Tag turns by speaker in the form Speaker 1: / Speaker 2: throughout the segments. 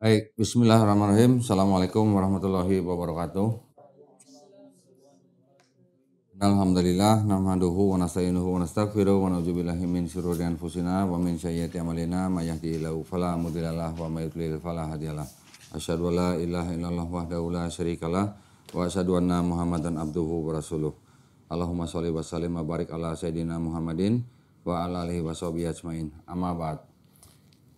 Speaker 1: Baik, bismillahirrahmanirrahim. Assalamualaikum warahmatullahi wabarakatuh. Alhamdulillah, nahmaduhu wa nasta'inuhu wa nastaghfiruh wa na'udzubillahi min syururi anfusina wa min sayyiati a'malina may yahdihillahu fala mudhillalah wa may yudlil fala hadiyalah. Asyhadu an la ilaha illallah wahdahu la syarikalah wa asyhadu anna Muhammadan abduhu wa rasuluh. Allahumma sholli wa sallim wa barik ala sayyidina Muhammadin wa ala alihi washabihi ajmain. Amma ba'd.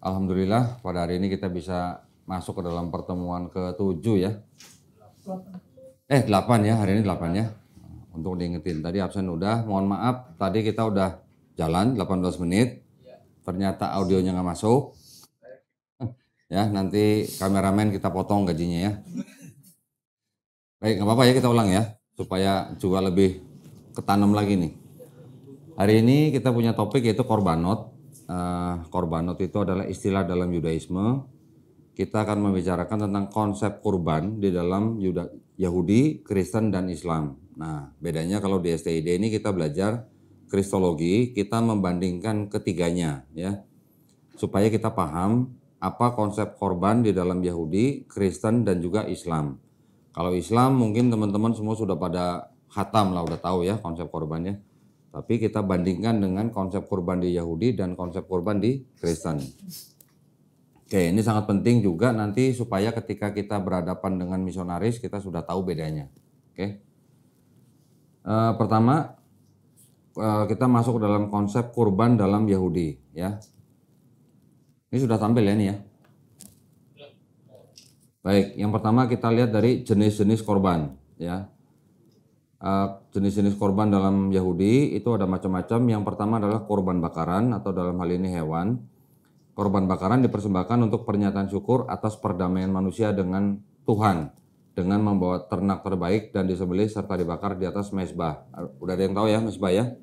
Speaker 1: Alhamdulillah pada hari ini kita bisa masuk ke dalam pertemuan ke-7 ya. 8 ya, hari ini 8 ya. Untuk diingetin, tadi absen udah, mohon maaf tadi kita udah jalan 18 menit. Ternyata audionya nggak masuk. Ya, nanti kameramen kita potong gajinya ya. Baik, nggak apa-apa ya, kita ulang ya, supaya juga lebih ketanam lagi nih. Hari ini kita punya topik yaitu korbanot. Korbanot itu adalah istilah dalam Yudaisme. Kita akan membicarakan tentang konsep kurban di dalam Yahudi, Kristen, dan Islam. Nah, bedanya kalau di STID ini kita belajar Kristologi, kita membandingkan ketiganya ya, supaya kita paham apa konsep korban di dalam Yahudi, Kristen, dan juga Islam. Kalau Islam mungkin teman-teman semua sudah pada khatam lah, udah tahu ya konsep korbannya. Tapi kita bandingkan dengan konsep kurban di Yahudi dan konsep kurban di Kristen. Oke, ini sangat penting juga nanti supaya ketika kita berhadapan dengan misionaris kita sudah tahu bedanya. Oke. Pertama kita masuk dalam konsep kurban dalam Yahudi ya. Ini sudah tampil ya nih ya. Baik, yang pertama kita lihat dari jenis-jenis korban ya. Jenis-jenis korban dalam Yahudi itu ada macam-macam. Yang pertama adalah korban bakaran atau dalam hal ini hewan. Korban bakaran dipersembahkan untuk pernyataan syukur atas perdamaian manusia dengan Tuhan dengan membawa ternak terbaik dan disembelih serta dibakar di atas mezbah. Udah ada yang tahu ya mezbah ya?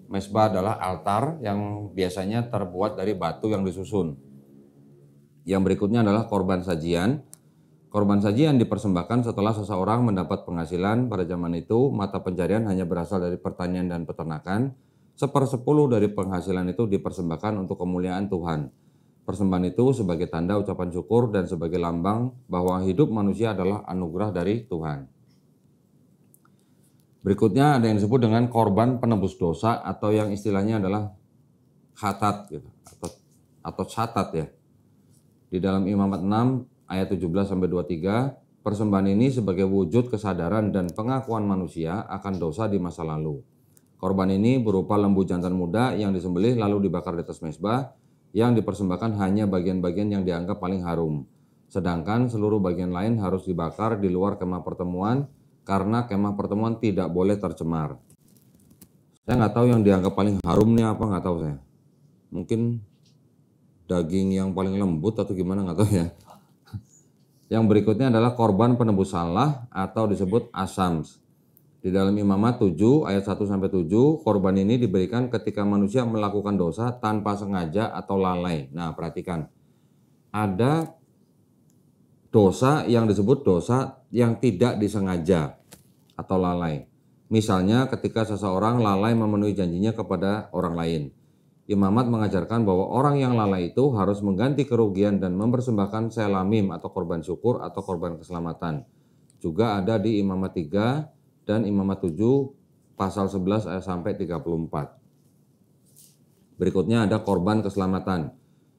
Speaker 1: Mezbah adalah altar yang biasanya terbuat dari batu yang disusun. Yang berikutnya adalah korban sajian. Korban sajian dipersembahkan setelah seseorang mendapat penghasilan. Pada zaman itu mata pencarian hanya berasal dari pertanian dan peternakan. 1/10 dari penghasilan itu dipersembahkan untuk kemuliaan Tuhan. Persembahan itu sebagai tanda ucapan syukur dan sebagai lambang bahwa hidup manusia adalah anugerah dari Tuhan. Berikutnya ada yang disebut dengan korban penebus dosa atau yang istilahnya adalah khatat gitu, atau catat ya. Di dalam Imamat 6 ayat 17-23, persembahan ini sebagai wujud kesadaran dan pengakuan manusia akan dosa di masa lalu. Korban ini berupa lembu jantan muda yang disembelih lalu dibakar di atas mezbah. Yang dipersembahkan hanya bagian-bagian yang dianggap paling harum. Sedangkan seluruh bagian lain harus dibakar di luar kemah pertemuan karena kemah pertemuan tidak boleh tercemar. Saya nggak tahu yang dianggap paling harum nih apa, nggak tahu saya. Mungkin daging yang paling lembut atau gimana, nggak tahu ya. Yang berikutnya adalah korban penebus salah atau disebut asams. Di dalam Imamat 7 ayat 1-7, korban ini diberikan ketika manusia melakukan dosa tanpa sengaja atau lalai. Nah, perhatikan. Ada dosa yang disebut dosa yang tidak disengaja atau lalai. Misalnya ketika seseorang lalai memenuhi janjinya kepada orang lain. Imamat mengajarkan bahwa orang yang lalai itu harus mengganti kerugian dan mempersembahkan selamim atau korban syukur atau korban keselamatan. Juga ada di Imamat 3 dan Imamat 7 pasal 11 ayat sampai 34. Berikutnya ada korban keselamatan,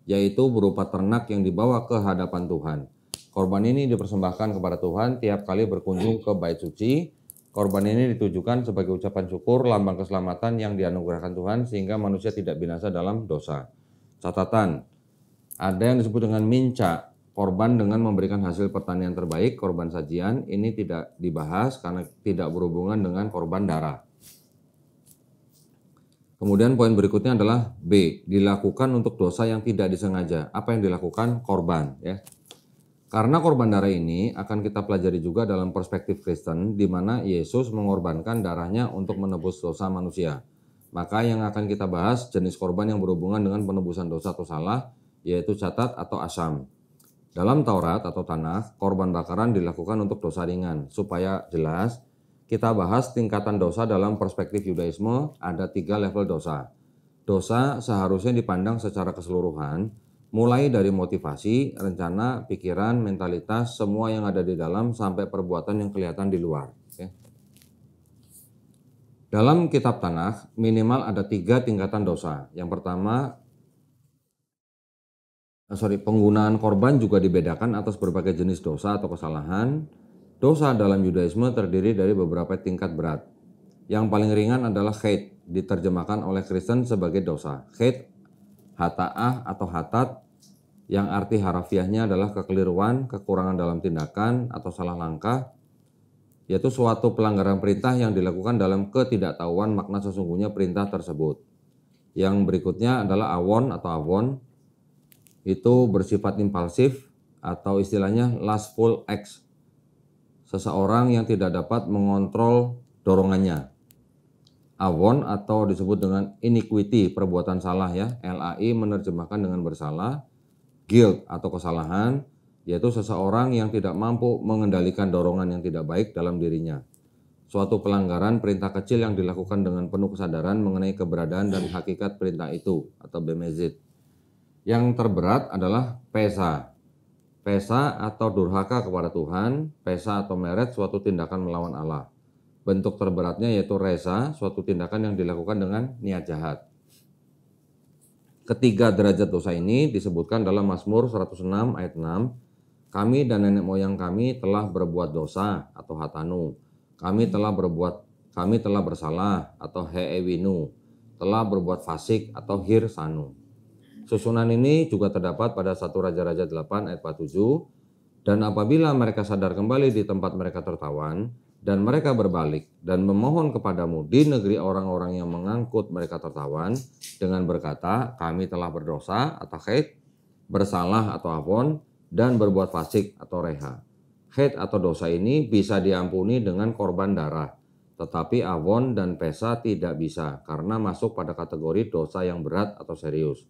Speaker 1: yaitu berupa ternak yang dibawa ke hadapan Tuhan. Korban ini dipersembahkan kepada Tuhan tiap kali berkunjung ke bait suci. Korban ini ditujukan sebagai ucapan syukur, lambang keselamatan yang dianugerahkan Tuhan sehingga manusia tidak binasa dalam dosa. Catatan, ada yang disebut dengan minca. Korban dengan memberikan hasil pertanian terbaik, korban sajian, ini tidak dibahas karena tidak berhubungan dengan korban darah. Kemudian poin berikutnya adalah B, dilakukan untuk dosa yang tidak disengaja. Apa yang dilakukan? Korban ya. Karena korban darah ini akan kita pelajari juga dalam perspektif Kristen, di mana Yesus mengorbankan darahnya untuk menebus dosa manusia. Maka yang akan kita bahas jenis korban yang berhubungan dengan penebusan dosa atau salah, yaitu catat atau asam. Dalam Taurat atau Tanakh, korban bakaran dilakukan untuk dosa ringan. Supaya jelas, kita bahas tingkatan dosa dalam perspektif Yudaisme, ada 3 level dosa. Dosa seharusnya dipandang secara keseluruhan, mulai dari motivasi, rencana, pikiran, mentalitas, semua yang ada di dalam sampai perbuatan yang kelihatan di luar. Oke. Dalam kitab Tanakh minimal ada 3 tingkatan dosa. Yang pertama, penggunaan korban juga dibedakan atas berbagai jenis dosa atau kesalahan. Dosa dalam Yudaisme terdiri dari beberapa tingkat berat. Yang paling ringan adalah khat, diterjemahkan oleh Kristen sebagai dosa. Khat, hata'ah atau hatat, yang arti harafiahnya adalah kekeliruan, kekurangan dalam tindakan, atau salah langkah, yaitu suatu pelanggaran perintah yang dilakukan dalam ketidaktahuan makna sesungguhnya perintah tersebut. Yang berikutnya adalah awon atau avon, itu bersifat impulsif atau istilahnya lustful acts. Seseorang yang tidak dapat mengontrol dorongannya. Awon atau disebut dengan iniquity, perbuatan salah ya. LAI menerjemahkan dengan bersalah. Guilt atau kesalahan, yaitu seseorang yang tidak mampu mengendalikan dorongan yang tidak baik dalam dirinya. Suatu pelanggaran perintah kecil yang dilakukan dengan penuh kesadaran mengenai keberadaan dan hakikat perintah itu atau bemezid. Yang terberat adalah pesa. Pesa atau durhaka kepada Tuhan, pesa atau meret suatu tindakan melawan Allah. Bentuk terberatnya yaitu resa, suatu tindakan yang dilakukan dengan niat jahat. Ketiga derajat dosa ini disebutkan dalam Mazmur 106 ayat 6. Kami dan nenek moyang kami telah berbuat dosa atau hatanu. Kami telah bersalah atau heewinu. Telah berbuat fasik atau hirsanu. Susunan ini juga terdapat pada 1 Raja-Raja 8 ayat 47. Dan apabila mereka sadar kembali di tempat mereka tertawan, dan mereka berbalik dan memohon kepadamu di negeri orang-orang yang mengangkut mereka tertawan, dengan berkata, kami telah berdosa atau khat, bersalah atau avon, dan berbuat fasik atau reha. Khat atau dosa ini bisa diampuni dengan korban darah, tetapi avon dan pesa tidak bisa karena masuk pada kategori dosa yang berat atau serius.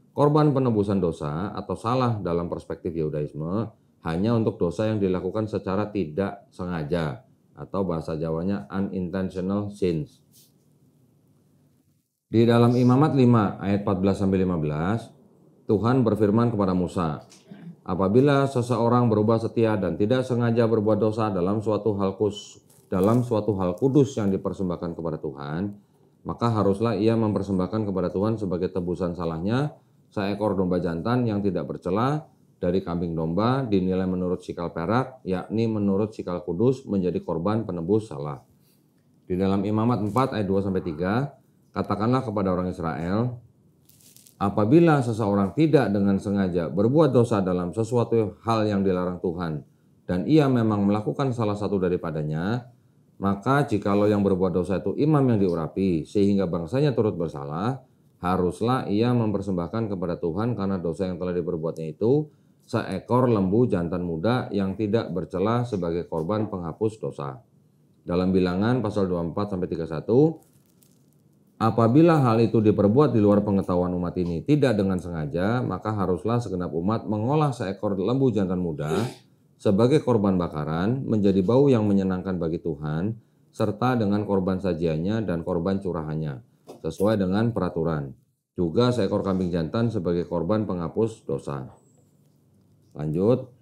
Speaker 1: Korban penebusan dosa atau salah dalam perspektif Yudaisme hanya untuk dosa yang dilakukan secara tidak sengaja atau bahasa Jawanya unintentional sins. Di dalam Imamat 5 ayat 14-15, Tuhan berfirman kepada Musa, apabila seseorang berubah setia dan tidak sengaja berbuat dosa dalam suatu hal kudus yang dipersembahkan kepada Tuhan, maka haruslah ia mempersembahkan kepada Tuhan sebagai tebusan salahnya seekor domba jantan yang tidak bercela dari kambing domba dinilai menurut sikal perak, yakni menurut sikal kudus menjadi korban penebus salah. Di dalam Imamat 4 ayat 2-3, katakanlah kepada orang Israel, apabila seseorang tidak dengan sengaja berbuat dosa dalam sesuatu hal yang dilarang Tuhan, dan ia memang melakukan salah satu daripadanya, maka jikalau yang berbuat dosa itu imam yang diurapi, sehingga bangsanya turut bersalah, haruslah ia mempersembahkan kepada Tuhan karena dosa yang telah diperbuatnya itu seekor lembu jantan muda yang tidak bercela sebagai korban penghapus dosa. Dalam Bilangan pasal 24-31, apabila hal itu diperbuat di luar pengetahuan umat ini tidak dengan sengaja, maka haruslah segenap umat mengolah seekor lembu jantan muda sebagai korban bakaran menjadi bau yang menyenangkan bagi Tuhan, serta dengan korban sajiannya dan korban curahannya, sesuai dengan peraturan. Juga seekor kambing jantan sebagai korban penghapus dosa. Lanjut,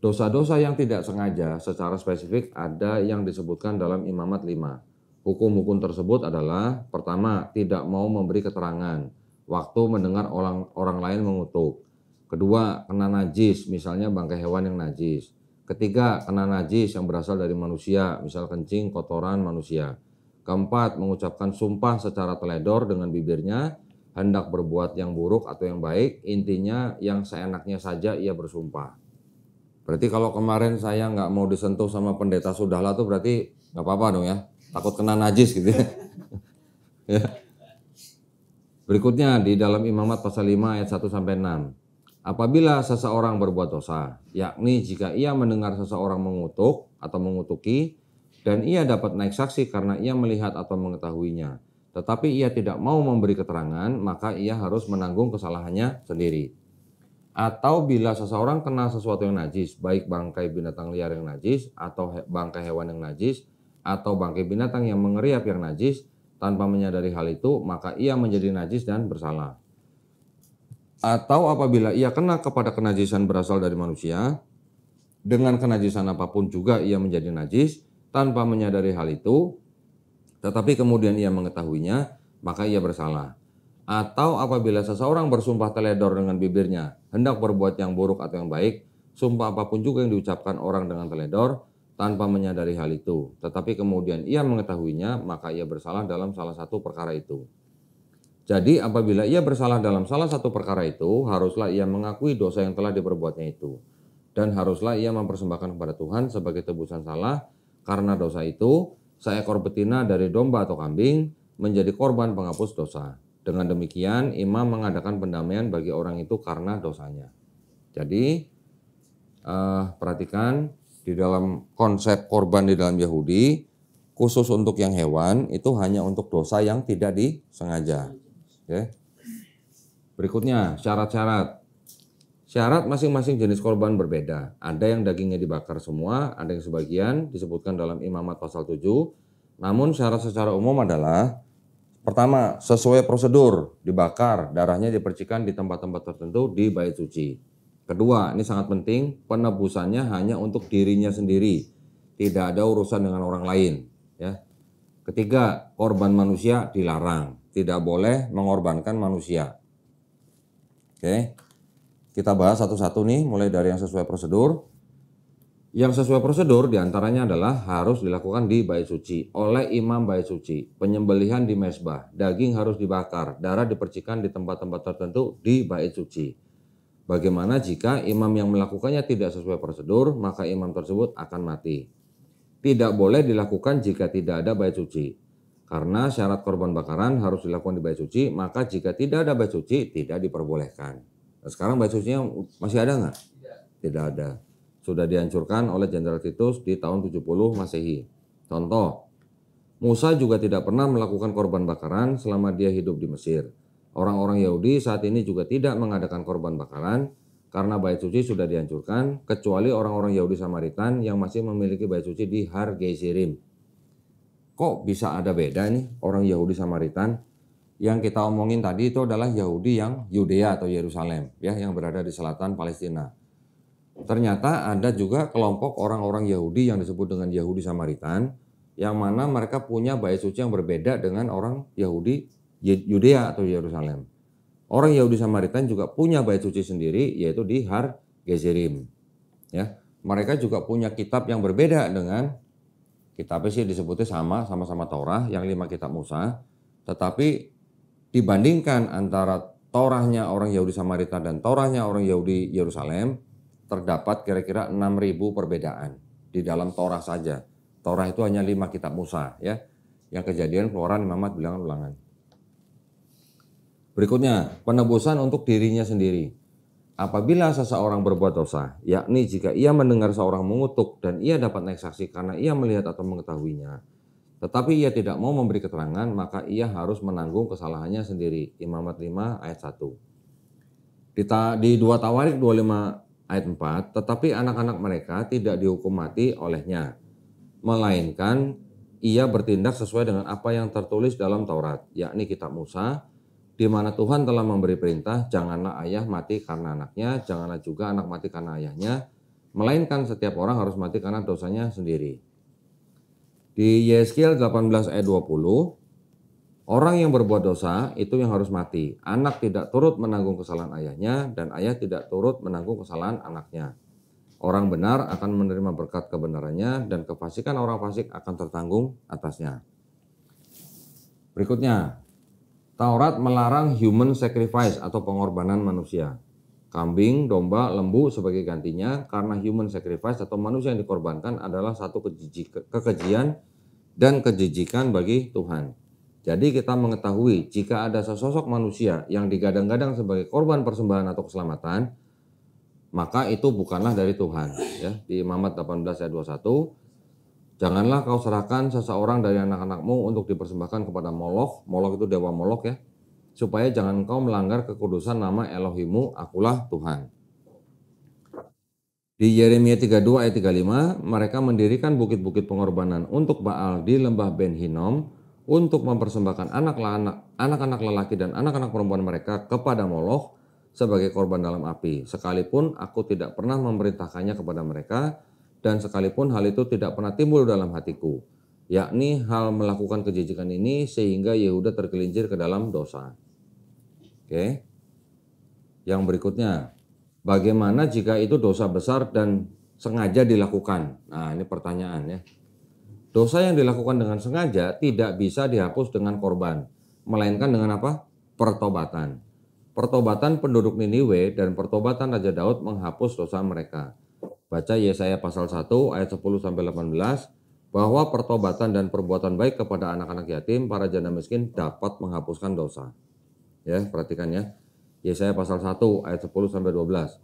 Speaker 1: dosa-dosa yang tidak sengaja secara spesifik ada yang disebutkan dalam Imamat 5. Hukum-hukum tersebut adalah, pertama, tidak mau memberi keterangan waktu mendengar orang lain mengutuk. Kedua, kena najis, misalnya bangkai hewan yang najis. Ketiga, kena najis yang berasal dari manusia, misal kencing, kotoran manusia. Keempat, mengucapkan sumpah secara teledor dengan bibirnya, hendak berbuat yang buruk atau yang baik, intinya yang seenaknya saja ia bersumpah. Berarti kalau kemarin saya nggak mau disentuh sama pendeta Sudahlah tuh berarti nggak apa-apa dong ya, takut kena najis gitu ya. Ya. Berikutnya di dalam Imamat pasal 5 ayat 1-6. Apabila seseorang berbuat dosa, yakni jika ia mendengar seseorang mengutuk atau mengutuki, dan ia dapat naik saksi karena ia melihat atau mengetahuinya, tetapi ia tidak mau memberi keterangan, maka ia harus menanggung kesalahannya sendiri. Atau bila seseorang kena sesuatu yang najis, baik bangkai binatang liar yang najis, atau bangkai hewan yang najis, atau bangkai binatang yang mengeriap yang najis, tanpa menyadari hal itu, maka ia menjadi najis dan bersalah. Atau apabila ia kena kepada kenajisan berasal dari manusia, dengan kenajisan apapun juga ia menjadi najis tanpa menyadari hal itu, tetapi kemudian ia mengetahuinya, maka ia bersalah. Atau apabila seseorang bersumpah teledor dengan bibirnya, hendak berbuat yang buruk atau yang baik, sumpah apapun juga yang diucapkan orang dengan teledor, tanpa menyadari hal itu, tetapi kemudian ia mengetahuinya, maka ia bersalah dalam salah satu perkara itu. Jadi apabila ia bersalah dalam salah satu perkara itu, haruslah ia mengakui dosa yang telah diperbuatnya itu. Dan haruslah ia mempersembahkan kepada Tuhan sebagai tebusan salah, karena dosa itu, seekor betina dari domba atau kambing menjadi korban penghapus dosa. Dengan demikian, imam mengadakan pendamaian bagi orang itu karena dosanya. Jadi, perhatikan di dalam konsep korban di dalam Yahudi, khusus untuk yang hewan itu hanya untuk dosa yang tidak disengaja. Oke. Berikutnya syarat-syarat. Syarat masing-masing jenis korban berbeda. Ada yang dagingnya dibakar semua, ada yang sebagian disebutkan dalam Imamat pasal 7. Namun syarat secara umum adalah pertama, sesuai prosedur, dibakar, darahnya dipercikan di tempat-tempat tertentu di bait suci. Kedua, ini sangat penting, penebusannya hanya untuk dirinya sendiri, tidak ada urusan dengan orang lain. Ya. Ketiga, korban manusia dilarang, tidak boleh mengorbankan manusia. Oke, kita bahas satu-satu nih, mulai dari yang sesuai prosedur. Yang sesuai prosedur diantaranya adalah harus dilakukan di bait suci oleh imam bait suci, penyembelihan di mezbah, daging harus dibakar, darah dipercikan di tempat-tempat tertentu di bait suci. Bagaimana jika imam yang melakukannya tidak sesuai prosedur, maka imam tersebut akan mati. Tidak boleh dilakukan jika tidak ada bait suci. Karena syarat korban bakaran harus dilakukan di bait suci, maka jika tidak ada bait suci, tidak diperbolehkan. Nah, sekarang bait sucinya masih ada nggak? Tidak ada. Sudah dihancurkan oleh Jenderal Titus di tahun 70 Masehi. Contoh, Musa juga tidak pernah melakukan korban bakaran selama dia hidup di Mesir. Orang-orang Yahudi saat ini juga tidak mengadakan korban bakaran karena bait suci sudah dihancurkan, kecuali orang-orang Yahudi Samaritan yang masih memiliki bait suci di Har Gezirim. Kok bisa ada beda nih orang Yahudi Samaritan? Yang kita omongin tadi itu adalah Yahudi yang Yudea atau Yerusalem, ya, yang berada di selatan Palestina. Ternyata ada juga kelompok orang-orang Yahudi yang disebut dengan Yahudi Samaritan, yang mana mereka punya bait suci yang berbeda dengan orang Yahudi Yudea atau Yerusalem. Orang Yahudi Samaritan juga punya bait suci sendiri, yaitu di Har Gezirim. Ya, mereka juga punya kitab yang berbeda dengan kitabnya sih disebutnya sama-sama Torah, yang 5 kitab Musa. Tetapi dibandingkan antara Torahnya orang Yahudi Samaritan dan Torahnya orang Yahudi Yerusalem, terdapat kira-kira 6.000 perbedaan di dalam Torah saja. Torah itu hanya 5 kitab Musa, ya, yang Kejadian, Keluaran, Imamat, Bilangan, Ulangan. Berikutnya, penebusan untuk dirinya sendiri. Apabila seseorang berbuat dosa, yakni jika ia mendengar seorang mengutuk dan ia dapat naik saksi karena ia melihat atau mengetahuinya, tetapi ia tidak mau memberi keterangan, maka ia harus menanggung kesalahannya sendiri. Imamat 5 ayat 1. Di 2 Tawarik 25 ayat 4, tetapi anak-anak mereka tidak dihukum mati olehnya, melainkan ia bertindak sesuai dengan apa yang tertulis dalam Taurat, yakni kitab Musa, di mana Tuhan telah memberi perintah, janganlah ayah mati karena anaknya, janganlah juga anak mati karena ayahnya, melainkan setiap orang harus mati karena dosanya sendiri. Di Yeskiel 18 ayat 20, orang yang berbuat dosa itu yang harus mati. Anak tidak turut menanggung kesalahan ayahnya, dan ayah tidak turut menanggung kesalahan anaknya. Orang benar akan menerima berkat kebenarannya, dan kefasikan orang fasik akan tertanggung atasnya. Berikutnya, Taurat melarang human sacrifice atau pengorbanan manusia. Kambing, domba, lembu sebagai gantinya, karena human sacrifice atau manusia yang dikorbankan adalah satu kekejian dan kejijikan bagi Tuhan. Jadi kita mengetahui jika ada sesosok manusia yang digadang-gadang sebagai korban persembahan atau keselamatan, maka itu bukanlah dari Tuhan. Ya, di Imamat 18 ayat 21, janganlah kau serahkan seseorang dari anak-anakmu untuk dipersembahkan kepada Molokh. Molokh itu dewa Molokh, ya. Supaya jangan kau melanggar kekudusan nama Elohimu, akulah Tuhan. Di Yeremia 32 ayat 35, mereka mendirikan bukit-bukit pengorbanan untuk Baal di lembah Ben Hinnom untuk mempersembahkan anak-anak lelaki dan anak-anak perempuan mereka kepada Molokh, sebagai korban dalam api, sekalipun aku tidak pernah memerintahkannya kepada mereka, dan sekalipun hal itu tidak pernah timbul dalam hatiku, yakni hal melakukan kejijikan ini sehingga Yehuda tergelincir ke dalam dosa. Oke. Yang berikutnya, bagaimana jika itu dosa besar dan sengaja dilakukan? Nah, ini pertanyaan ya. Dosa yang dilakukan dengan sengaja tidak bisa dihapus dengan korban, melainkan dengan apa? Pertobatan. Pertobatan penduduk Niniwe dan pertobatan Raja Daud menghapus dosa mereka. Baca Yesaya pasal 1 ayat 10 sampai 18 bahwa pertobatan dan perbuatan baik kepada anak-anak yatim, para janda miskin dapat menghapuskan dosa. Ya, perhatikan ya. Yesaya pasal 1 ayat 10 sampai 12.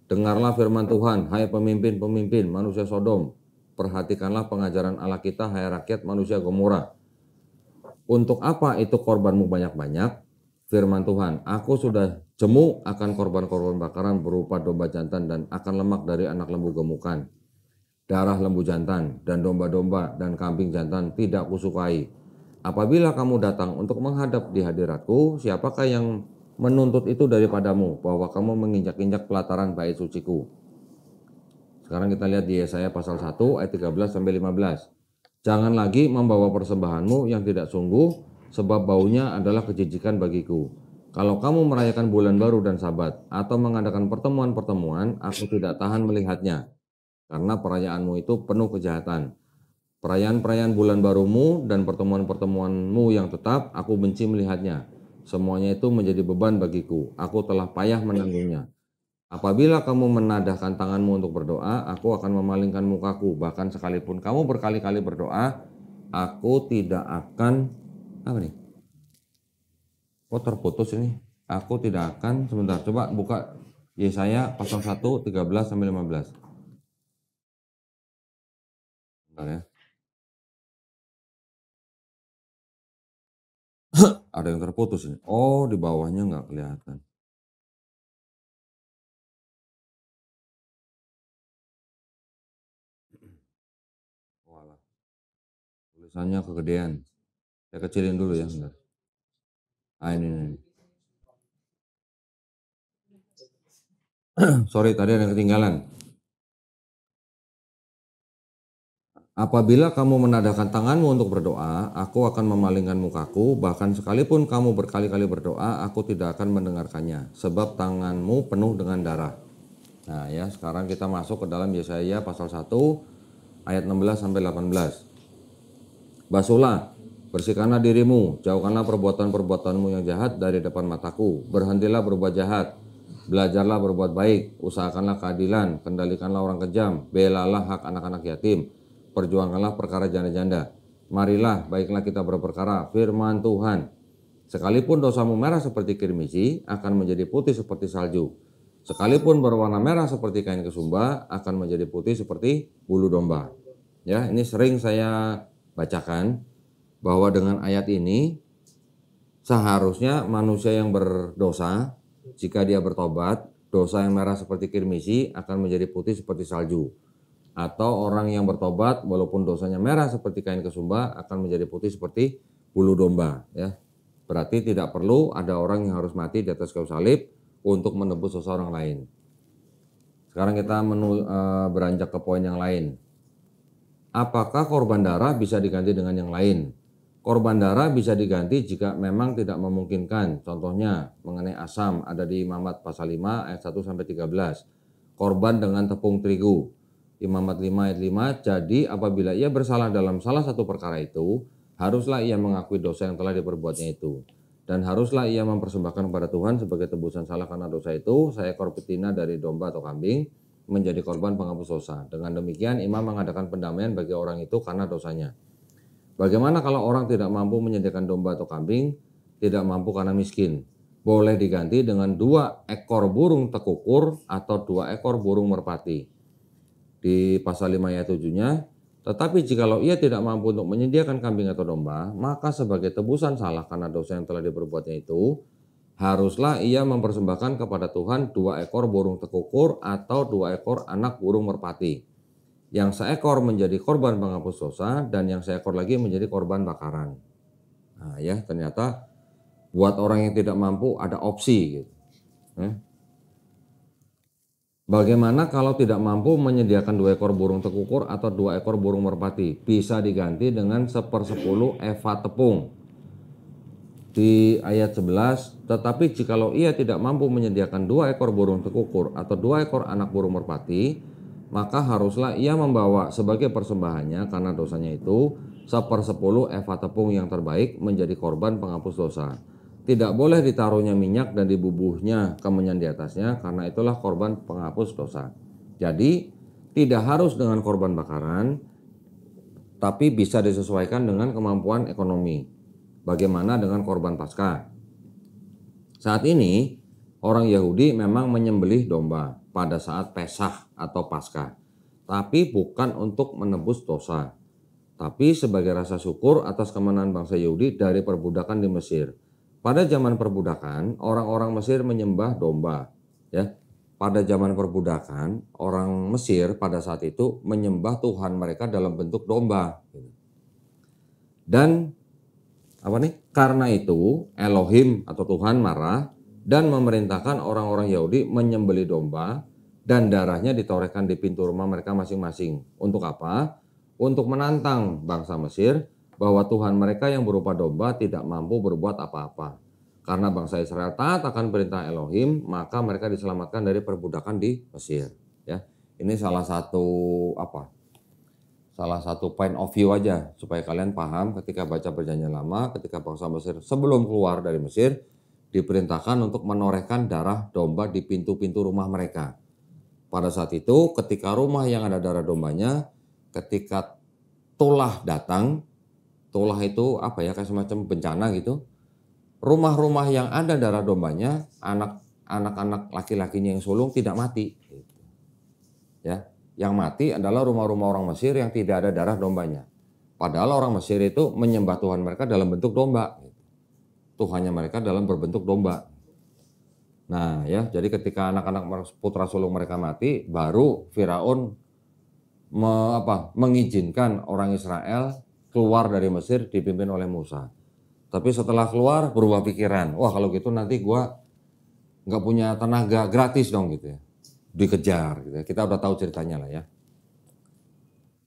Speaker 1: Dengarlah firman Tuhan, hai pemimpin-pemimpin manusia Sodom. Perhatikanlah pengajaran Allah kita, hai rakyat manusia Gomora. Untuk apa itu korbanmu banyak-banyak? Firman Tuhan, aku sudah jemu akan korban-korban bakaran berupa domba jantan dan akan lemak dari anak lembu gemukan. Darah lembu jantan dan domba-domba dan kambing jantan tidak kusukai. Apabila kamu datang untuk menghadap di hadiratku, siapakah yang menuntut itu daripadamu, bahwa kamu menginjak-injak pelataran bait suciku? Sekarang kita lihat di Yesaya pasal 1 ayat 13 sampai 15. Jangan lagi membawa persembahanmu yang tidak sungguh, sebab baunya adalah kejijikan bagiku. Kalau kamu merayakan bulan baru dan sabat, atau mengadakan pertemuan-pertemuan, aku tidak tahan melihatnya, karena perayaanmu itu penuh kejahatan. Perayaan-perayaan bulan barumu dan pertemuan-pertemuanmu yang tetap, aku benci melihatnya. Semuanya itu menjadi beban bagiku, aku telah payah menanggungnya. Apabila kamu menadahkan tanganmu untuk berdoa, aku akan memalingkan mukaku. Bahkan sekalipun kamu berkali-kali berdoa, aku tidak akan, apa nih? Kok terputus ini? Aku tidak akan, sebentar, coba buka Yesaya pasal 1, 13 sampai 15. Bentar ya. Ada yang terputus ini. Oh, di bawahnya nggak kelihatan. Walah, tulisannya kegedean. Saya kecilin dulu ya, bentar. Ah, ini. Sorry, tadi ada yang ketinggalan. Apabila kamu menadahkan tanganmu untuk berdoa, aku akan memalingkan mukaku, bahkan sekalipun kamu berkali-kali berdoa, aku tidak akan mendengarkannya, sebab tanganmu penuh dengan darah. Nah ya, sekarang kita masuk ke dalam Yesaya pasal 1 ayat 16 sampai 18. Basuhlah, bersihkanlah dirimu, jauhkanlah perbuatan-perbuatanmu yang jahat dari depan mataku. Berhentilah berbuat jahat, belajarlah berbuat baik, usahakanlah keadilan, kendalikanlah orang kejam, belalah hak anak-anak yatim, perjuangkanlah perkara janda-janda. Marilah, baiklah kita berperkara, firman Tuhan. Sekalipun dosamu merah seperti kirmisi, akan menjadi putih seperti salju. Sekalipun berwarna merah seperti kain kesumba, akan menjadi putih seperti bulu domba. Ya, ini sering saya bacakan bahwa dengan ayat ini seharusnya manusia yang berdosa, jika dia bertobat, dosa yang merah seperti kirmisi akan menjadi putih seperti salju. Atau orang yang bertobat walaupun dosanya merah seperti kain kesumba akan menjadi putih seperti bulu domba, ya. Berarti tidak perlu ada orang yang harus mati di atas kayu salib untuk menebus dosa orang lain. Sekarang kita beranjak ke poin yang lain. Apakah korban darah bisa diganti dengan yang lain? Korban darah bisa diganti jika memang tidak memungkinkan. Contohnya mengenai asam ada di Imamat pasal 5 ayat 1 sampai 13. Korban dengan tepung terigu. Imamat 5 ayat 5, jadi apabila ia bersalah dalam salah satu perkara itu, haruslah ia mengakui dosa yang telah diperbuatnya itu. Dan haruslah ia mempersembahkan kepada Tuhan sebagai tebusan salah karena dosa itu, seekor betina dari domba atau kambing, menjadi korban penghapus dosa. Dengan demikian, imam mengadakan pendamaian bagi orang itu karena dosanya. Bagaimana kalau orang tidak mampu menyediakan domba atau kambing, tidak mampu karena miskin? Boleh diganti dengan 2 ekor burung tekukur atau 2 ekor burung merpati. Di pasal 5 ayat 7-nya, tetapi jikalau ia tidak mampu untuk menyediakan kambing atau domba, maka sebagai tebusan salah karena dosa yang telah diperbuatnya itu, haruslah ia mempersembahkan kepada Tuhan 2 ekor burung tekukur atau 2 ekor anak burung merpati. Yang seekor menjadi korban penghapus dosa dan yang seekor lagi menjadi korban bakaran. Nah ya, ternyata buat orang yang tidak mampu ada opsi gitu. Bagaimana kalau tidak mampu menyediakan 2 ekor burung tekukur atau 2 ekor burung merpati? Bisa diganti dengan 1/10 eva tepung. Di ayat 11, tetapi jikalau ia tidak mampu menyediakan 2 ekor burung tekukur atau 2 ekor anak burung merpati, maka haruslah ia membawa sebagai persembahannya karena dosanya itu 1/10 eva tepung yang terbaik menjadi korban penghapus dosa. Tidak boleh ditaruhnya minyak dan dibubuhnya kemenyan di atasnya, karena itulah korban penghapus dosa. Jadi tidak harus dengan korban bakaran, tapi bisa disesuaikan dengan kemampuan ekonomi. Bagaimana dengan korban Paskah? Saat ini orang Yahudi memang menyembelih domba pada saat Pesah atau Paskah, tapi bukan untuk menebus dosa, tapi sebagai rasa syukur atas kemenangan bangsa Yahudi dari perbudakan di Mesir. Pada zaman perbudakan, orang-orang Mesir menyembah domba. Ya, pada zaman perbudakan, orang Mesir pada saat itu menyembah Tuhan mereka dalam bentuk domba. Dan karena itu Elohim atau Tuhan marah dan memerintahkan orang-orang Yahudi menyembelih domba dan darahnya ditorehkan di pintu rumah mereka masing-masing. Untuk apa? Untuk menantang bangsa Mesir bahwa Tuhan mereka yang berupa domba tidak mampu berbuat apa-apa. Karena bangsa Israel taat akan perintah Elohim, maka mereka diselamatkan dari perbudakan di Mesir. Ya, ini salah satu point of view aja supaya kalian paham ketika baca Perjanjian Lama, ketika bangsa Mesir sebelum keluar dari Mesir diperintahkan untuk menorehkan darah domba di pintu-pintu rumah mereka. Pada saat itu ketika rumah yang ada darah dombanya, ketika tulah datang, tulah itu kayak semacam bencana gitu. Rumah-rumah yang ada darah dombanya, anak-anak laki-lakinya yang sulung tidak mati. Ya, yang mati adalah rumah-rumah orang Mesir yang tidak ada darah dombanya. Padahal orang Mesir itu menyembah Tuhan mereka dalam bentuk domba. Tuhannya mereka dalam berbentuk domba. Nah ya, jadi ketika anak-anak putra sulung mereka mati, baru Firaun mengizinkan orang Israel keluar dari Mesir dipimpin oleh Musa. Tapi setelah keluar berubah pikiran, wah kalau gitu nanti gua nggak punya tenaga gratis dong gitu ya, dikejar gitu ya. Kita udah tahu ceritanya lah ya.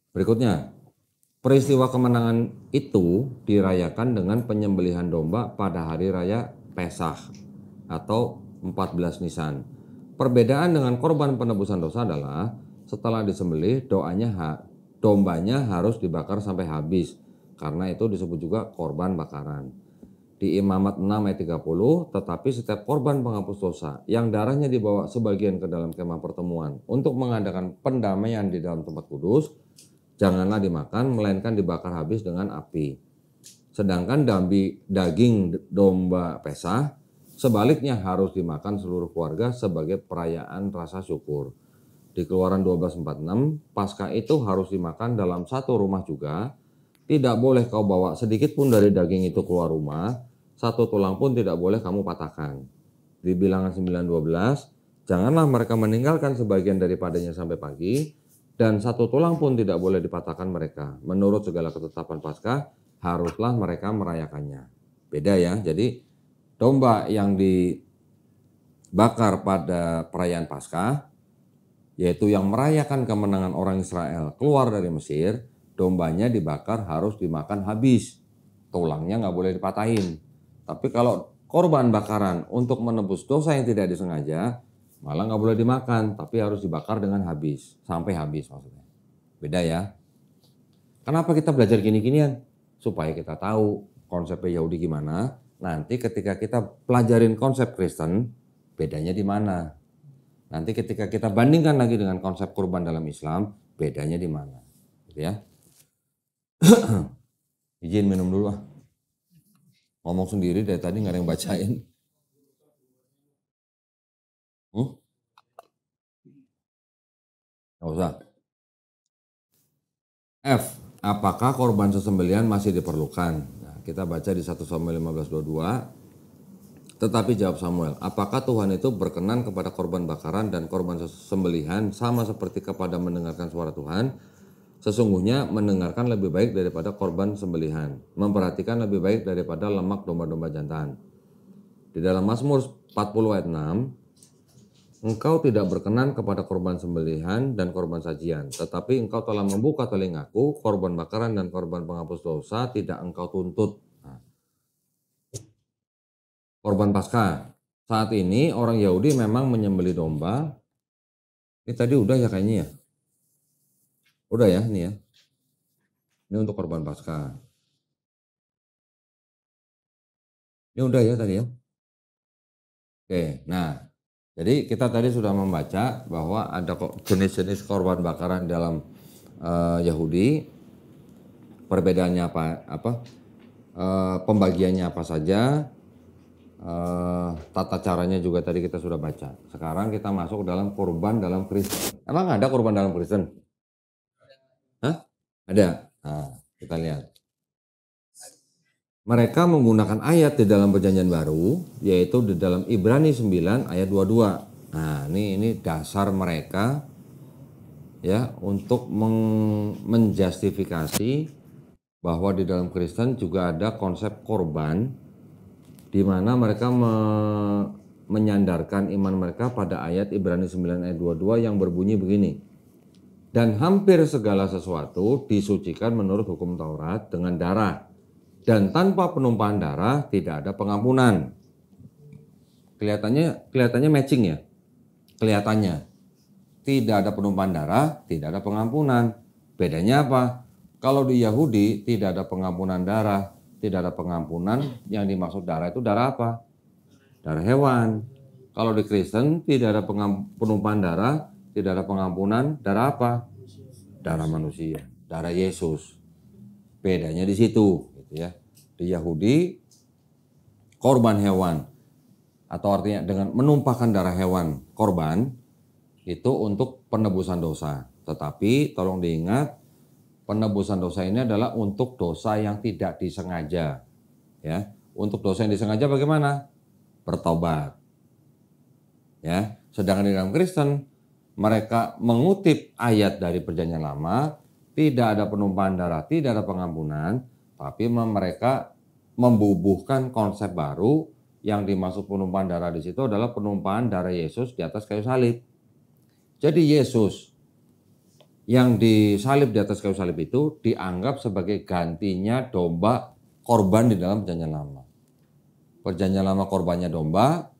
Speaker 1: Berikutnya, peristiwa kemenangan itu dirayakan dengan penyembelihan domba pada hari raya Pesah atau 14 Nisan. Perbedaan dengan korban penebusan dosa adalah setelah disembelih dombanya harus dibakar sampai habis. Karena itu disebut juga korban bakaran. Di Imamat 6 ayat 30, tetapi setiap korban penghapus dosa yang darahnya dibawa sebagian ke dalam kemah pertemuan untuk mengadakan pendamaian di dalam tempat kudus, janganlah dimakan, melainkan dibakar habis dengan api. Sedangkan daging domba Pesah sebaliknya harus dimakan seluruh keluarga sebagai perayaan rasa syukur. Di Keluaran 12:46, Paskah itu harus dimakan dalam satu rumah juga. Tidak boleh kau bawa sedikit pun dari daging itu keluar rumah, satu tulang pun tidak boleh kamu patahkan. Di Bilangan 9:12, janganlah mereka meninggalkan sebagian daripadanya sampai pagi, dan satu tulang pun tidak boleh dipatahkan mereka. Menurut segala ketetapan Paskah, haruslah mereka merayakannya. Beda ya, jadi domba yang dibakar pada perayaan Paskah, yaitu yang merayakan kemenangan orang Israel keluar dari Mesir, dombanya dibakar harus dimakan habis, tulangnya nggak boleh dipatahin. Tapi kalau korban bakaran untuk menebus dosa yang tidak disengaja, malah nggak boleh dimakan, tapi harus dibakar dengan habis, sampai habis maksudnya. Beda ya. Kenapa kita belajar gini-ginian? Supaya kita tahu konsepnya Yahudi gimana. Nanti ketika kita pelajarin konsep Kristen, bedanya di mana? Nanti ketika kita bandingkan lagi dengan konsep kurban dalam Islam, bedanya di mana? Gitu ya. Izin minum dulu ah. Ngomong sendiri dari tadi nggak ada yang bacain. Nggak usah. F. Apakah korban sesembelihan masih diperlukan? Nah, kita baca di 1 Samuel 15:22. Tetapi jawab Samuel, apakah Tuhan itu berkenan kepada korban bakaran dan korban sesembelihan sama seperti kepada mendengarkan suara Tuhan? Sesungguhnya mendengarkan lebih baik daripada korban sembelihan, memperhatikan lebih baik daripada lemak domba-domba jantan. Di dalam Mazmur 40 ayat 6, engkau tidak berkenan kepada korban sembelihan dan korban sajian, tetapi engkau telah membuka telingaku, korban bakaran dan korban penghapus dosa tidak engkau tuntut. Nah, korban Paskah. Saat ini orang Yahudi memang menyembelih domba. Ini tadi udah ya kayaknya ya. Udah ya ini ya. Ini untuk korban Paskah. Ini udah ya tadi ya. Oke, nah jadi kita tadi sudah membaca bahwa ada kok jenis-jenis korban bakaran dalam Yahudi. Perbedaannya apa, pembagiannya apa saja, tata caranya juga tadi kita sudah baca. Sekarang kita masuk dalam korban dalam Kristen. Emang ada korban dalam Kristen? Hah? Ada. Nah, kita lihat. Mereka menggunakan ayat di dalam Perjanjian Baru, yaitu di dalam Ibrani 9 ayat 22. Nah, ini dasar mereka ya untuk menjustifikasi bahwa di dalam Kristen juga ada konsep korban, di mana mereka menyandarkan iman mereka pada ayat Ibrani 9 ayat 22 yang berbunyi begini. Dan hampir segala sesuatu disucikan menurut hukum Taurat dengan darah. Dan tanpa penumpahan darah tidak ada pengampunan. Kelihatannya matching ya. Kelihatannya. Tidak ada penumpahan darah, tidak ada pengampunan. Bedanya apa? Kalau di Yahudi tidak ada pengampunan darah, tidak ada pengampunan, yang dimaksud darah itu darah apa? Darah hewan. Kalau di Kristen tidak ada penumpahan darah, tidak ada pengampunan, darah apa? Darah manusia, darah Yesus. Bedanya di situ, gitu ya. Di Yahudi korban hewan atau artinya dengan menumpahkan darah hewan korban itu untuk penebusan dosa. Tetapi tolong diingat, penebusan dosa ini adalah untuk dosa yang tidak disengaja. Ya, untuk dosa yang disengaja bagaimana? Bertobat. Ya, sedangkan di dalam Kristen mereka mengutip ayat dari Perjanjian Lama, tidak ada penumpahan darah, tidak ada pengampunan, tapi mereka membubuhkan konsep baru yang dimaksud penumpahan darah di situ adalah penumpahan darah Yesus di atas kayu salib. Jadi Yesus yang disalib di atas kayu salib itu dianggap sebagai gantinya domba korban di dalam Perjanjian Lama. Perjanjian Lama korbannya domba,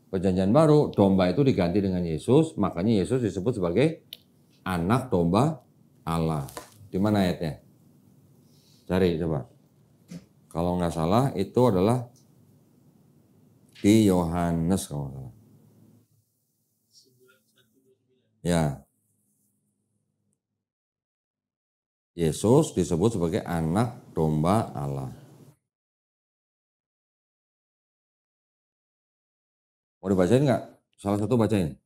Speaker 1: Perjanjian Baru domba itu diganti dengan Yesus, makanya Yesus disebut sebagai anak domba Allah. Di mana ayatnya? Cari coba. Kalau nggak salah itu adalah di Yohanes kalau nggak salah. Ya, Yesus disebut sebagai anak domba Allah. Mau dibacain nggak? Salah satu bacain.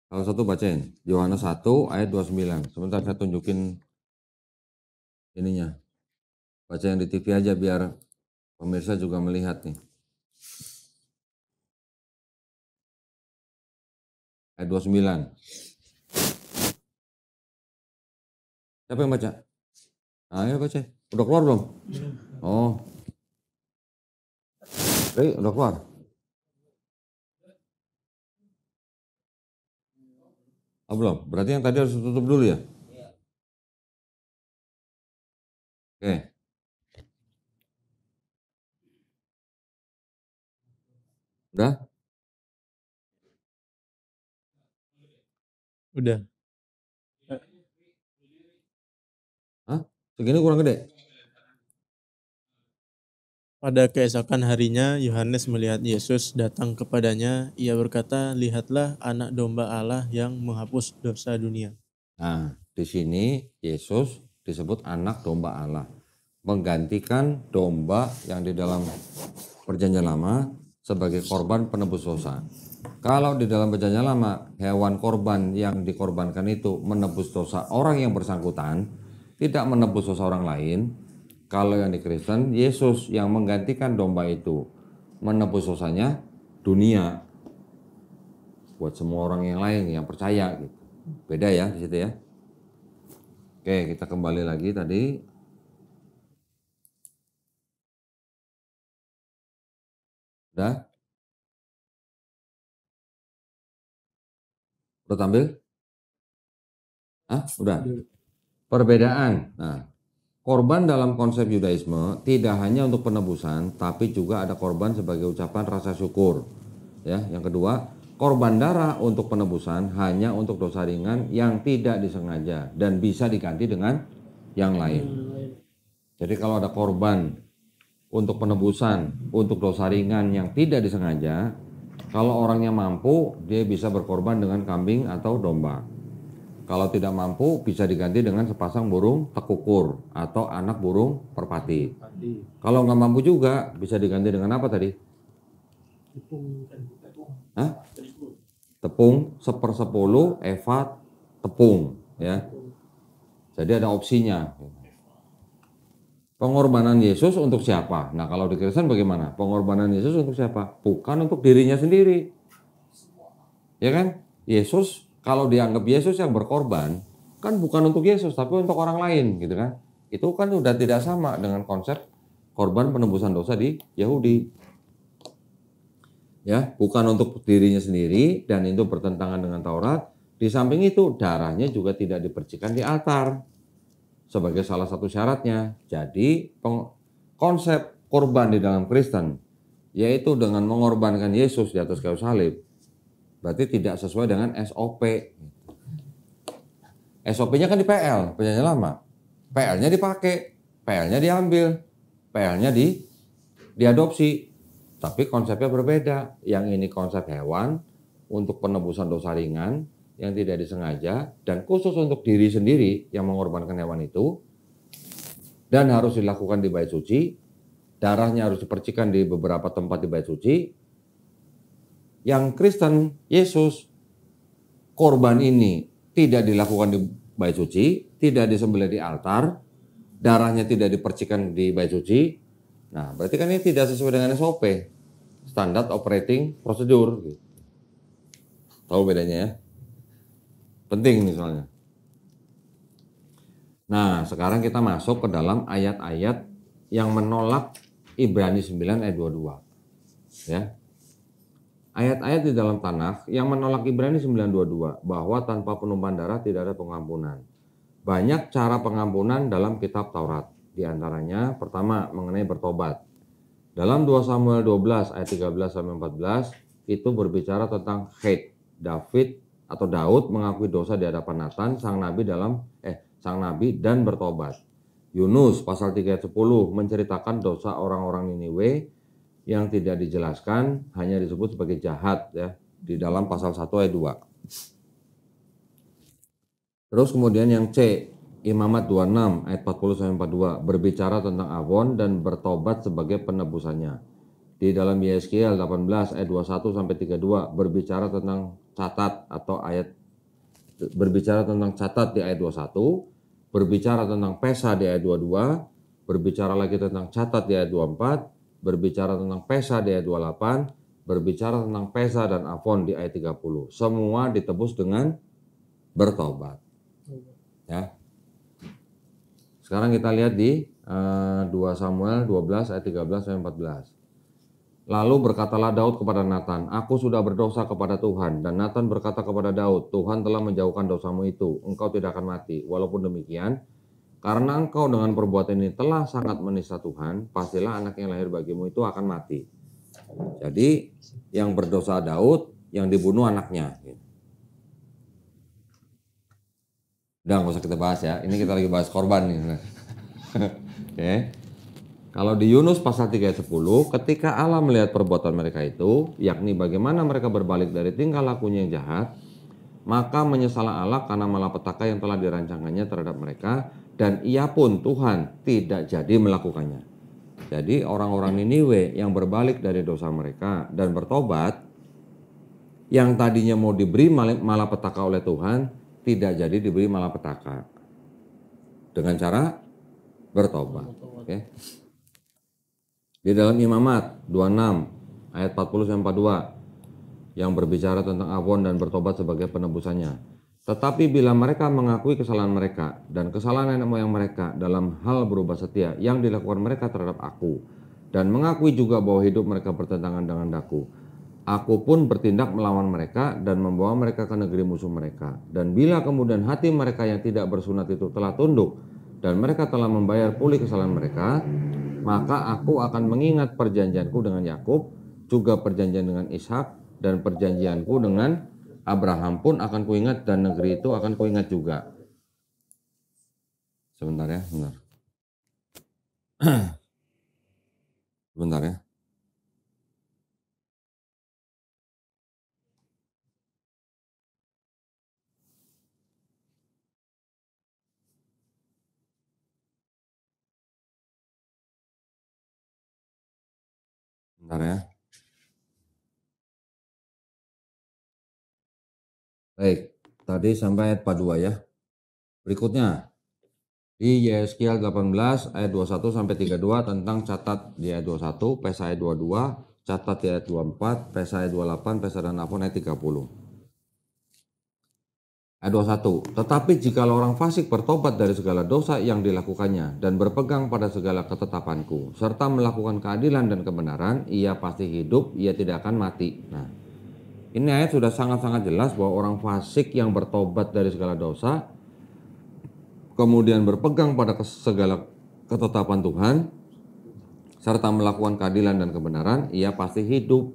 Speaker 1: Salah satu bacain. Yohanes 1 ayat 29. Sebentar saya tunjukin ininya. Baca yang di TV aja biar pemirsa juga melihat nih. Ayat 29. Siapa yang baca? Ayo baca. Udah keluar belum? Oh. Udah keluar. Oh, belum. Berarti yang tadi harus tutup dulu ya? Oke. Udah?
Speaker 2: Udah.
Speaker 1: Hah? Segini kurang gede?
Speaker 2: Pada keesokan harinya, Yohanes melihat Yesus datang kepadanya. Ia berkata, "Lihatlah anak domba Allah yang menghapus dosa dunia."
Speaker 1: Nah, di sini Yesus disebut anak domba Allah. Menggantikan domba yang di dalam Perjanjian Lama sebagai korban penebus dosa. Kalau di dalam Perjanjian Lama, hewan korban yang dikorbankan itu menebus dosa orang yang bersangkutan, tidak menebus dosa orang lain. Kalau yang di Kristen, Yesus yang menggantikan domba itu menebus dosanya dunia buat semua orang yang lain yang percaya gitu. Beda ya di situ ya. Oke, kita kembali lagi tadi. Udah? Udah tampil? Udah. Perbedaan. Nah, korban dalam konsep Yudaisme tidak hanya untuk penebusan, tapi juga ada korban sebagai ucapan rasa syukur. Ya, yang kedua, korban darah untuk penebusan hanya untuk dosa ringan yang tidak disengaja dan bisa diganti dengan yang lain. Jadi kalau ada korban untuk penebusan untuk dosa ringan yang tidak disengaja, kalau orangnya mampu, dia bisa berkorban dengan kambing atau domba. Kalau tidak mampu, bisa diganti dengan sepasang burung tekukur atau anak burung perpati. Kalau nggak mampu juga, bisa diganti dengan apa tadi? Tepung 1/10 efat tepung, ya. Jadi ada opsinya. Pengorbanan Yesus untuk siapa? Nah, kalau di Kristen bagaimana? Pengorbanan Yesus untuk siapa? Bukan untuk dirinya sendiri. Ya kan? Yesus, kalau dianggap Yesus yang berkorban, kan bukan untuk Yesus, tapi untuk orang lain, gitu kan? Itu kan sudah tidak sama dengan konsep korban penebusan dosa di Yahudi. Ya, bukan untuk dirinya sendiri dan itu bertentangan dengan Taurat. Di samping itu, darahnya juga tidak dipercikan di altar sebagai salah satu syaratnya. Jadi, konsep korban di dalam Kristen yaitu dengan mengorbankan Yesus di atas kayu salib, berarti tidak sesuai dengan SOP. SOP-nya kan di PL, perjanjian lama. PL-nya dipakai, PL-nya diambil, PL-nya diadopsi. Tapi konsepnya berbeda. Yang ini konsep hewan untuk penebusan dosa ringan yang tidak disengaja dan khusus untuk diri sendiri yang mengorbankan hewan itu, dan harus dilakukan di bait suci. Darahnya harus dipercikan di beberapa tempat di bait suci. Yang Kristen, Yesus, korban ini tidak dilakukan di bait suci, tidak disembelih di altar, darahnya tidak dipercikan di bait suci. Nah, berarti kan ini tidak sesuai dengan SOP, Standard Operating Procedure. Tahu bedanya ya? Penting nih soalnya. Nah, sekarang kita masuk ke dalam ayat-ayat yang menolak Ibrani 9 ayat 22. Ya. Ayat-ayat di dalam Tanakh yang menolak Ibrani 9:22 bahwa tanpa penumpahan darah tidak ada pengampunan. Banyak cara pengampunan dalam kitab Taurat. Di antaranya pertama mengenai bertobat. Dalam 2 Samuel 12 ayat 13 sampai 14 itu berbicara tentang hate. Daud mengakui dosa di hadapan Nathan sang nabi dan bertobat. Yunus pasal 3 ayat 10 menceritakan dosa orang-orang Niniwe yang tidak dijelaskan, hanya disebut sebagai jahat ya di dalam pasal 1 ayat 2. Terus kemudian yang C, Imamat 26 ayat 40 sampai 42 berbicara tentang Avon dan bertobat sebagai penebusannya. Di dalam Yeskiel 18 ayat 21 sampai 32 berbicara tentang catat di ayat 21, berbicara tentang Pesa di ayat 22, berbicara lagi tentang catat di ayat 24, berbicara tentang Pesa di ayat 28, berbicara tentang Pesa dan Avon di ayat 30. Semua ditebus dengan bertobat. Ya. Sekarang kita lihat di 2 Samuel 12 ayat 13 sampai 14. Lalu berkatalah Daud kepada Nathan, "Aku sudah berdosa kepada Tuhan." Dan Nathan berkata kepada Daud, "Tuhan telah menjauhkan dosamu itu, engkau tidak akan mati. Walaupun demikian, karena engkau dengan perbuatan ini telah sangat menista Tuhan, pastilah anak yang lahir bagimu itu akan mati." Jadi yang berdosa Daud, yang dibunuh anaknya. Udah nggak usah kita bahas ya, ini kita lagi bahas korban nih. Oke. Kalau di Yunus pasal 3 ayat 10, ketika Allah melihat perbuatan mereka itu, yakni bagaimana mereka berbalik dari tingkah lakunya yang jahat, maka menyesallah Allah karena malapetaka yang telah dirancangkannya terhadap mereka, dan ia pun Tuhan tidak jadi melakukannya. Jadi orang-orang Niniwe yang berbalik dari dosa mereka dan bertobat, yang tadinya mau diberi malapetaka oleh Tuhan, tidak jadi diberi malapetaka dengan cara bertobat. Oke. Di dalam Imamat 26 ayat 40 sampai 42 yang berbicara tentang Avon dan bertobat sebagai penebusannya. Tetapi bila mereka mengakui kesalahan mereka dan kesalahan nenek moyang mereka dalam hal berubah setia yang dilakukan mereka terhadap aku, dan mengakui juga bahwa hidup mereka bertentangan dengan daku, Aku pun bertindak melawan mereka dan membawa mereka ke negeri musuh mereka. Dan bila kemudian hati mereka yang tidak bersunat itu telah tunduk dan mereka telah membayar pulih kesalahan mereka, maka aku akan mengingat perjanjianku dengan Yakub, juga perjanjian dengan Ishak, dan perjanjianku dengan Abraham pun akan kuingat, dan negeri itu akan kuingat juga. Sebentar ya, sebentar. Sebentar ya. Bentar ya. Baik, tadi sampai ayat 42 ya. Berikutnya, di Yeskiel 18 ayat 21 sampai 32 tentang catat di ayat 21, Pesa ayat 22, catat di ayat 24, Pesa ayat 28, Pesa dan Afon ayat 30. Ayat 21, tetapi jikalau orang fasik bertobat dari segala dosa yang dilakukannya dan berpegang pada segala ketetapanku, serta melakukan keadilan dan kebenaran, ia pasti hidup, ia tidak akan mati. Nah, ini ayat sudah sangat-sangat jelas bahwa orang fasik yang bertobat dari segala dosa, kemudian berpegang pada segala ketetapan Tuhan, serta melakukan keadilan dan kebenaran, ia pasti hidup.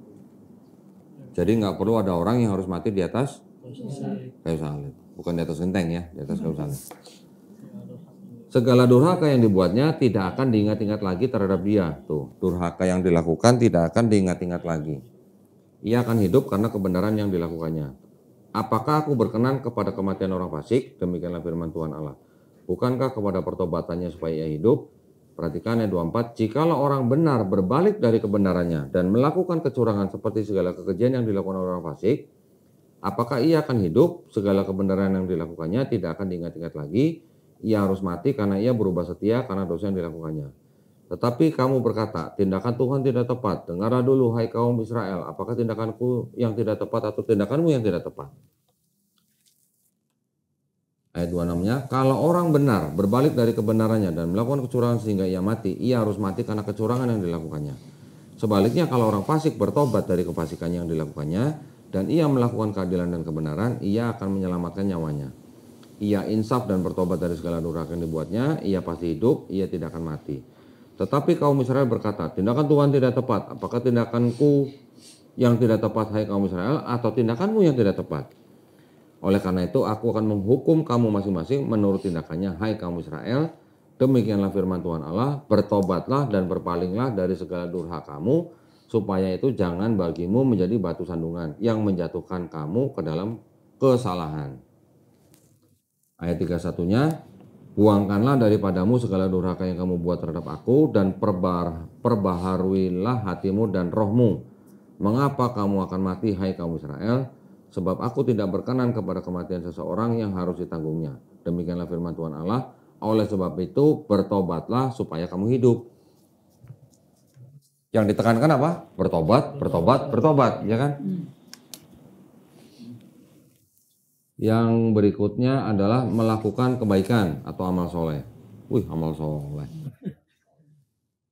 Speaker 1: Jadi nggak perlu ada orang yang harus mati di atas kayu salib. Bukan di atas genteng ya, di atas kayu salib. Segala durhaka yang dibuatnya tidak akan diingat-ingat lagi terhadap dia. Tuh, durhaka yang dilakukan tidak akan diingat-ingat lagi. Ia akan hidup karena kebenaran yang dilakukannya. Apakah aku berkenan kepada kematian orang fasik? Demikianlah firman Tuhan Allah. Bukankah kepada pertobatannya supaya ia hidup? Perhatikan ayat 24. Jikalau orang benar berbalik dari kebenarannya dan melakukan kecurangan seperti segala kekejian yang dilakukan orang fasik, apakah ia akan hidup? Segala kebenaran yang dilakukannya tidak akan diingat-ingat lagi. Ia harus mati karena ia berubah setia karena dosa yang dilakukannya. Tetapi kamu berkata, tindakan Tuhan tidak tepat. Dengarlah dulu, hai kaum Israel, apakah tindakanku yang tidak tepat atau tindakanmu yang tidak tepat? Ayat 26-nya, kalau orang benar berbalik dari kebenarannya dan melakukan kecurangan sehingga ia mati, ia harus mati karena kecurangan yang dilakukannya. Sebaliknya kalau orang fasik bertobat dari kefasikan yang dilakukannya dan ia melakukan keadilan dan kebenaran, ia akan menyelamatkan nyawanya. Ia insaf dan bertobat dari segala durhaka yang dibuatnya, ia pasti hidup, ia tidak akan mati. Tetapi kaum Israel berkata, tindakan Tuhan tidak tepat. Apakah tindakanku yang tidak tepat, hai kaum Israel, atau tindakanmu yang tidak tepat? Oleh karena itu aku akan menghukum kamu masing-masing menurut tindakannya, hai kaum Israel. Demikianlah firman Tuhan Allah, bertobatlah dan berpalinglah dari segala durhakamu, supaya itu jangan bagimu menjadi batu sandungan yang menjatuhkan kamu ke dalam kesalahan. Ayat 31-nya, buangkanlah daripadamu segala durhaka yang kamu buat terhadap aku dan perbaharuilah hatimu dan rohmu. Mengapa kamu akan mati, hai kaum Israel? Sebab aku tidak berkenan kepada kematian seseorang yang harus ditanggungnya. Demikianlah firman Tuhan Allah. Oleh sebab itu bertobatlah supaya kamu hidup. Yang ditekankan apa? Bertobat, bertobat, bertobat, ya kan? Yang berikutnya adalah melakukan kebaikan atau amal soleh. Wih, amal soleh.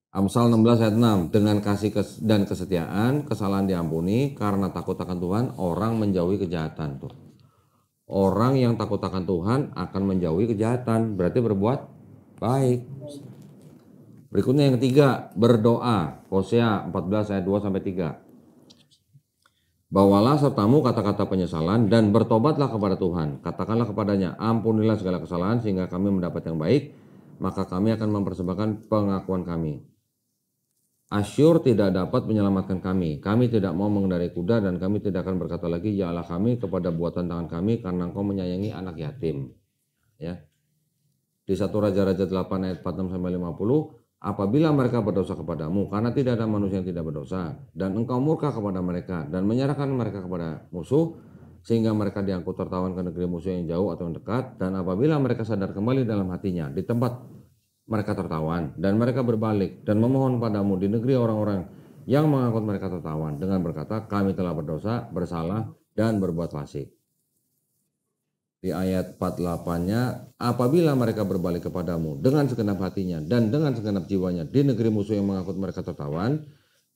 Speaker 1: Amsal 16 ayat 6, dengan kasih dan kesetiaan kesalahan diampuni, karena takut akan Tuhan orang menjauhi kejahatan. Tuh. Orang yang takut akan Tuhan akan menjauhi kejahatan, berarti berbuat baik. Berikutnya yang ketiga, berdoa. Hosea 14 ayat 2 sampai 3. Bawalah sertamu kata-kata penyesalan dan bertobatlah kepada Tuhan. Katakanlah kepadanya, ampunilah segala kesalahan sehingga kami mendapat yang baik, maka kami akan mempersembahkan pengakuan kami. Asyur tidak dapat menyelamatkan kami. Kami tidak mau mengendarai kuda dan kami tidak akan berkata lagi, ya Allah kami kepada buatan tangan kami karena engkau menyayangi anak yatim. Ya. Di 1 Raja-Raja 8 ayat 46 sampai 50, apabila mereka berdosa kepadamu karena tidak ada manusia yang tidak berdosa dan engkau murka kepada mereka dan menyerahkan mereka kepada musuh sehingga mereka diangkut tertawan ke negeri musuh yang jauh atau yang dekat, dan apabila mereka sadar kembali dalam hatinya di tempat mereka tertawan dan mereka berbalik dan memohon padamu di negeri orang-orang yang mengangkut mereka tertawan dengan berkata, kami telah berdosa, bersalah dan berbuat fasik. Di ayat 48-nya, apabila mereka berbalik kepadamu dengan segenap hatinya dan dengan segenap jiwanya di negeri musuh yang mengangkut mereka tertawan,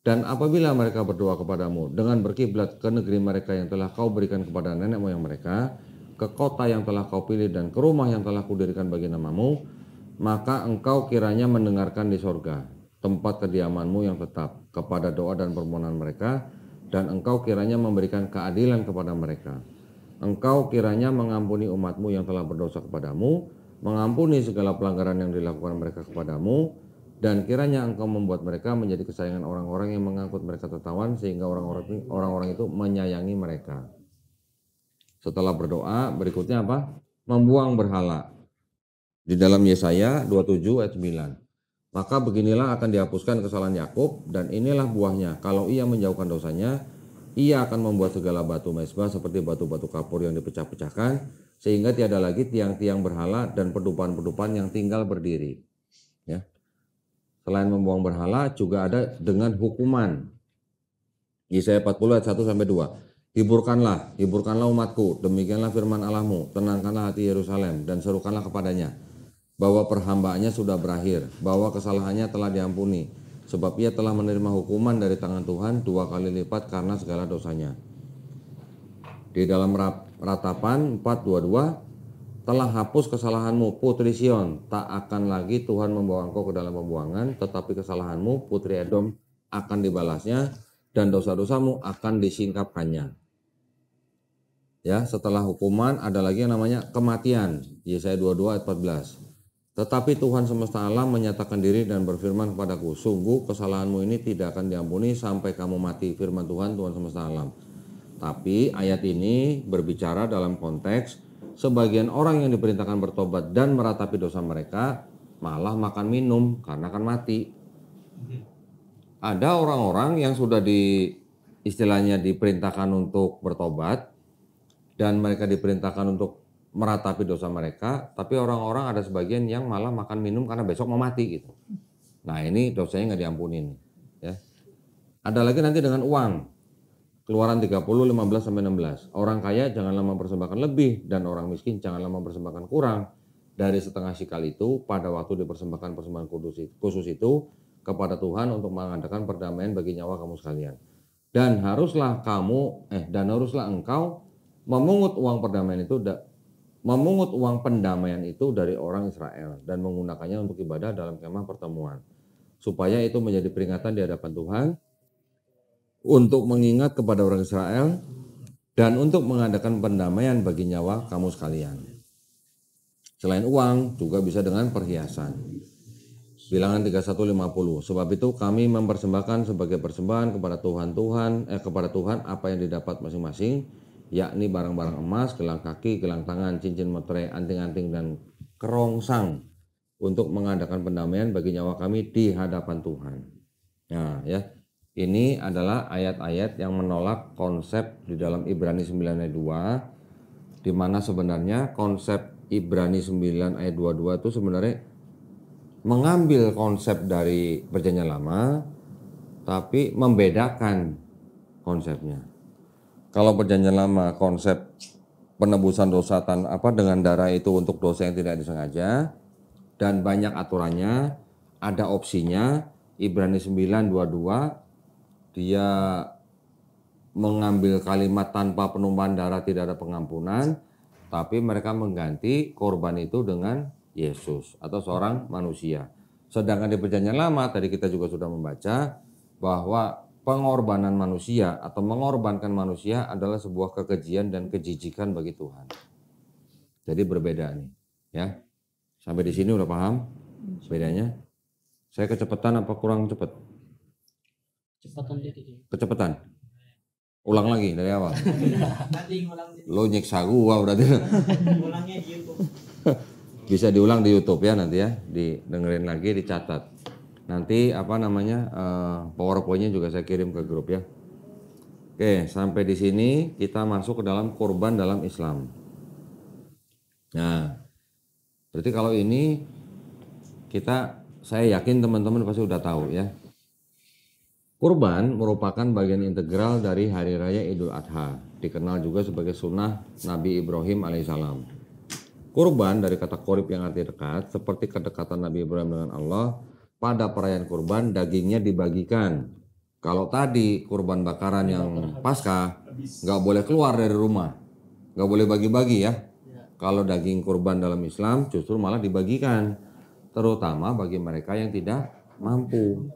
Speaker 1: Dan apabila mereka berdoa kepadamu dengan berkiblat ke negeri mereka yang telah kau berikan kepada nenek moyang mereka, ke kota yang telah kau pilih dan ke rumah yang telah kudirikan bagi namamu, maka engkau kiranya mendengarkan di sorga, tempat kediamanmu yang tetap, kepada doa dan permohonan mereka, dan engkau kiranya memberikan keadilan kepada mereka. Engkau kiranya mengampuni umatmu yang telah berdosa kepadamu, mengampuni segala pelanggaran yang dilakukan mereka kepadamu, dan kiranya engkau membuat mereka menjadi kesayangan orang-orang yang mengangkut mereka tertawan, sehingga orang-orang itu menyayangi mereka. Setelah berdoa, berikutnya apa? Membuang berhala. Di dalam Yesaya 27 ayat 9. Maka beginilah akan dihapuskan kesalahan Yakub, dan inilah buahnya. Kalau ia menjauhkan dosanya, ia akan membuat segala batu mezbah seperti batu-batu kapur yang dipecah-pecahkan, sehingga tiada lagi tiang-tiang berhala dan pedupan-pedupan yang tinggal berdiri. Ya. Selain membuang berhala, juga ada dengan hukuman. Yesaya 40 ayat 1 sampai 2. Hiburkanlah umatku, demikianlah firman Allahmu, tenangkanlah hati Yerusalem dan serukanlah kepadanya bahwa perhambaannya sudah berakhir, bahwa kesalahannya telah diampuni, sebab ia telah menerima hukuman dari tangan Tuhan 2 kali lipat karena segala dosanya. Di dalam Ratapan 4:22, telah hapus kesalahanmu putri Sion, tak akan lagi Tuhan membawa engkau ke dalam pembuangan, tetapi kesalahanmu putri Edom akan dibalasnya dan dosa-dosamu akan disingkapkannya. Ya, setelah hukuman ada lagi yang namanya kematian. Yesaya 22 ayat 14. Tetapi Tuhan semesta alam menyatakan diri dan berfirman kepadaku, sungguh kesalahanmu ini tidak akan diampuni sampai kamu mati, firman Tuhan semesta alam. Tapi ayat ini berbicara dalam konteks sebagian orang yang diperintahkan bertobat dan meratapi dosa mereka malah makan minum karena akan mati. Ada orang-orang yang sudah istilahnya diperintahkan untuk bertobat dan mereka diperintahkan untuk meratapi dosa mereka, tapi orang-orang ada sebagian yang malah makan minum karena besok mau mati gitu. Nah ini dosanya nggak diampunin. Ya. Ada lagi nanti dengan uang. Keluaran 30, 15 sampai 16. Orang kaya janganlah mempersembahkan lebih dan orang miskin janganlah mempersembahkan kurang dari setengah shikal itu pada waktu dipersembahkan persembahan khusus itu kepada Tuhan untuk mengadakan perdamaian bagi nyawa kamu sekalian. Dan haruslah engkau memungut uang pendamaian itu dari orang Israel dan menggunakannya untuk ibadah dalam kemah pertemuan, supaya itu menjadi peringatan di hadapan Tuhan untuk mengingat kepada orang Israel dan untuk mengadakan pendamaian bagi nyawa kamu sekalian. Selain uang juga bisa dengan perhiasan. Bilangan 31:50. Sebab itu kami mempersembahkan sebagai persembahan kepada Tuhan apa yang didapat masing-masing, yakni barang-barang emas, gelang kaki, gelang tangan, cincin meterai, anting-anting dan kerongsang untuk mengadakan pendamaian bagi nyawa kami di hadapan Tuhan. Nah, ya. Ini adalah ayat-ayat yang menolak konsep di dalam Ibrani 9 ayat 2, di mana sebenarnya konsep Ibrani 9 ayat 22 itu sebenarnya mengambil konsep dari Perjanjian Lama tapi membedakan konsepnya. Kalau Perjanjian Lama konsep penebusan dosa dengan darah itu untuk dosa yang tidak disengaja dan banyak aturannya, ada opsinya. Ibrani 9:22 dia mengambil kalimat tanpa penumpahan darah tidak ada pengampunan, tapi mereka mengganti korban itu dengan Yesus atau seorang manusia. Sedangkan di Perjanjian Lama tadi kita juga sudah membaca bahwa pengorbanan manusia atau mengorbankan manusia adalah sebuah kekejian dan kejijikan bagi Tuhan. Jadi berbeda nih, ya. Sampai di sini udah paham bedanya? Saya kecepatan apa kurang cepat? Kecepatan. Ulang lagi dari awal. Lo nyiksa gua berarti. Ulangnya di YouTube. Bisa diulang di YouTube ya nanti ya, didengerin lagi, dicatat. Nanti PowerPoint-nya juga saya kirim ke grup ya. Oke, sampai di sini kita masuk ke dalam kurban dalam Islam. Nah, berarti kalau ini saya yakin teman-teman pasti udah tahu ya. Kurban merupakan bagian integral dari Hari Raya Idul Adha, dikenal juga sebagai sunnah Nabi Ibrahim alaihissalam. Kurban dari kata qorib yang arti dekat, seperti kedekatan Nabi Ibrahim dengan Allah. Pada perayaan kurban dagingnya dibagikan Kalau tadi kurban bakaran yang Paskah nggak boleh keluar dari rumah, nggak boleh bagi-bagi ya. Kalau daging kurban dalam Islam justru malah dibagikan, terutama bagi mereka yang tidak mampu.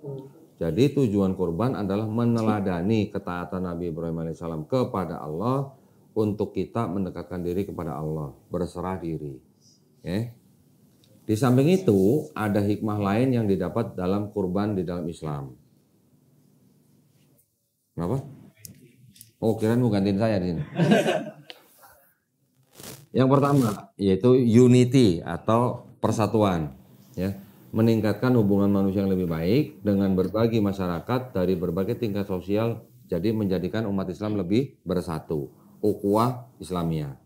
Speaker 1: Jadi tujuan kurban adalah meneladani ketaatan Nabi Ibrahim alaihissalam kepada Allah untuk kita mendekatkan diri kepada Allah, berserah diri. Ya. Di samping itu ada hikmah lain yang didapat dalam kurban di dalam Islam. Kenapa? Oh, kirain mau gantiin saya di sini. Yang pertama yaitu unity atau persatuan, ya, meningkatkan hubungan manusia yang lebih baik dengan berbagi masyarakat dari berbagai tingkat sosial, jadi menjadikan umat Islam lebih bersatu, ukhuwah Islamiyah.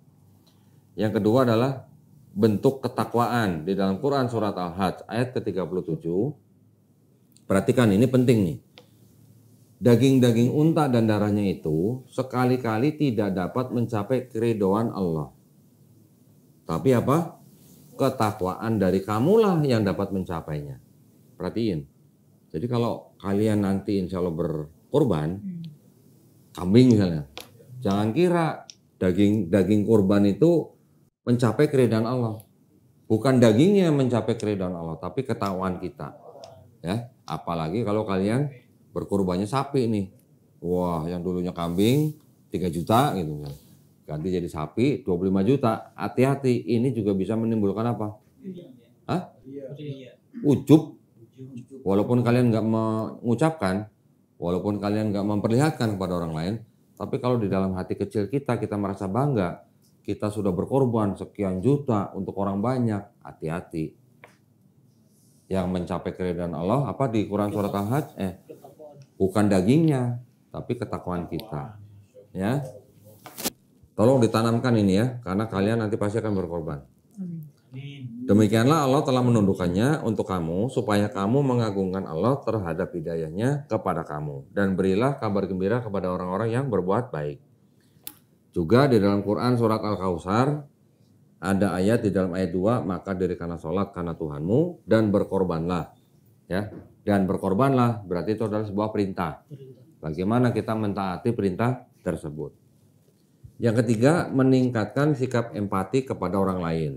Speaker 1: Yang kedua adalah bentuk ketakwaan di dalam Quran surat Al-Hajj ayat ke-37. Perhatikan, ini penting nih. Daging-daging unta dan darahnya itu sekali-kali tidak dapat mencapai keridhaan Allah. Tapi apa? Ketakwaan dari kamulah yang dapat mencapainya. Perhatiin. Jadi kalau kalian nanti insya Allah berkorban, kambing misalnya, jangan kira daging kurban itu mencapai keridhaan Allah. Bukan dagingnya yang mencapai keridhaan Allah, tapi ketakwaan kita. Ya, apalagi kalau kalian berkorbannya sapi nih. Wah, yang dulunya kambing 3 juta gitu. Ganti jadi sapi 25 juta. Hati-hati, ini juga bisa menimbulkan apa? Hah? Ujub. Walaupun kalian nggak mengucapkan, walaupun kalian nggak memperlihatkan kepada orang lain, tapi kalau di dalam hati kecil kita merasa bangga, kita sudah berkorban sekian juta untuk orang banyak, hati-hati. Yang mencapai keridhaan Allah apa di Quran surat Al-Hajj? Bukan dagingnya, tapi ketakwaan kita. Ya. Tolong ditanamkan ini ya, karena kalian nanti pasti akan berkorban. Demikianlah Allah telah menundukkannya untuk kamu, supaya kamu mengagungkan Allah terhadap hidayahnya kepada kamu. Dan berilah kabar gembira kepada orang-orang yang berbuat baik. Juga di dalam Quran surat Al-Kautsar, ada ayat di dalam ayat 2, maka dirikanlah sholat karena Tuhanmu dan berkorbanlah. Ya, dan berkorbanlah berarti itu adalah sebuah perintah. Bagaimana kita mentaati perintah tersebut. Yang ketiga, meningkatkan sikap empati kepada orang lain.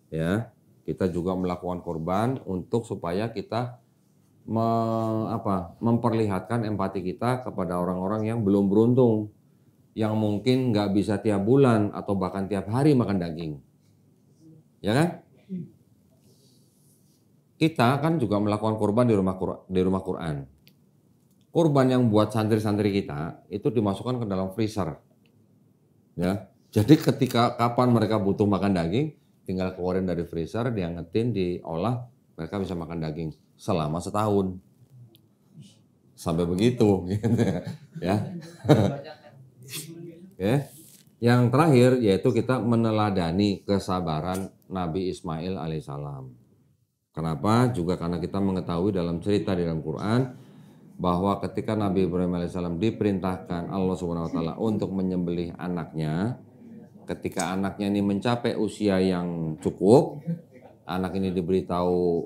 Speaker 1: Ya, kita juga melakukan korban untuk supaya kita memperlihatkan empati kita kepada orang-orang yang belum beruntung, yang mungkin nggak bisa tiap bulan atau bahkan tiap hari makan daging. Ya kan? Kita kan juga melakukan kurban di rumah Quran. Kurban yang buat santri-santri kita itu dimasukkan ke dalam freezer. Ya. Jadi ketika kapan mereka butuh makan daging, tinggal keluarin dari freezer, diangetin, diolah, mereka bisa makan daging selama setahun. Sampai begitu gitu ya. Ya. Yang terakhir yaitu kita meneladani kesabaran Nabi Ismail alaihissalam. Kenapa? Juga karena kita mengetahui dalam cerita di dalam Quran bahwa ketika Nabi Ibrahim alaihissalam diperintahkan Allah Subhanahu wa taala untuk menyembelih anaknya, ketika anaknya ini mencapai usia yang cukup, anak ini diberitahu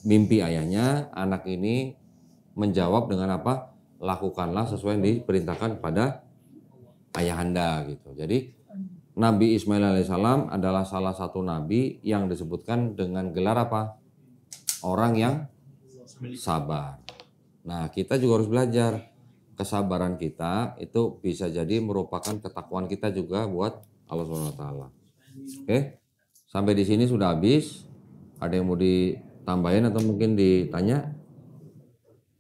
Speaker 1: mimpi ayahnya, anak ini menjawab dengan apa? Lakukanlah sesuai yang diperintahkan pada ayahanda gitu. Jadi Nabi Ismail alaihissalam adalah salah satu nabi yang disebutkan dengan gelar apa? Orang yang sabar. Nah, kita juga harus belajar kesabaran kita itu bisa jadi merupakan ketakwaan kita juga buat Allah Subhanahu wa taala. Oke. Sampai di sini sudah habis. Ada yang mau ditambahin atau mungkin ditanya?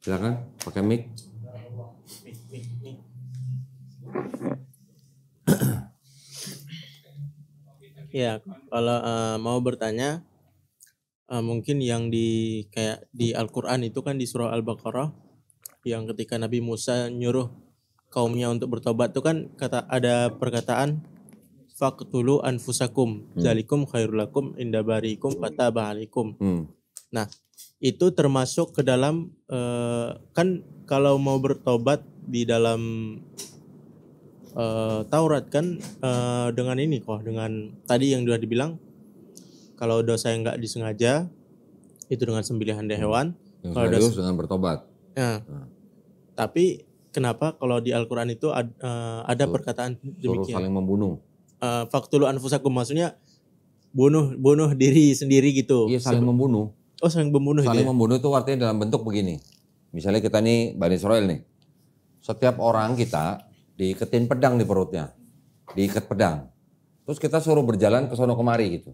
Speaker 1: Silakan pakai mic.
Speaker 2: Ya, kalau mau bertanya, mungkin yang kayak di Al-Quran itu kan di surah Al-Baqarah, yang ketika Nabi Musa nyuruh kaumnya untuk bertobat itu kan ada perkataan faqtulu anfusakum dzalikum khairul lakum inda bariikum fataba alaikum. Nah, itu termasuk ke dalam kan kalau mau bertobat di dalam Taurat kan dengan ini kok, dengan tadi yang sudah dibilang kalau dosa yang nggak disengaja itu dengan sembelihan hewan.
Speaker 1: Yang serius dengan bertobat.
Speaker 2: Nah, tapi kenapa kalau di Al-Quran itu ada perkataan
Speaker 1: Suruh
Speaker 2: demikian.
Speaker 1: saling membunuh.
Speaker 2: Faktulu anfusakum, maksudnya bunuh diri sendiri gitu.
Speaker 1: Iya, saling membunuh.
Speaker 2: Oh, saling membunuh
Speaker 1: Saling
Speaker 2: itu ya?
Speaker 1: membunuh itu artinya dalam bentuk begini. Misalnya kita nih Bani Israel nih. Setiap orang kita diiketin pedang di perutnya. Diikat pedang. Terus kita suruh berjalan ke sono kemari gitu.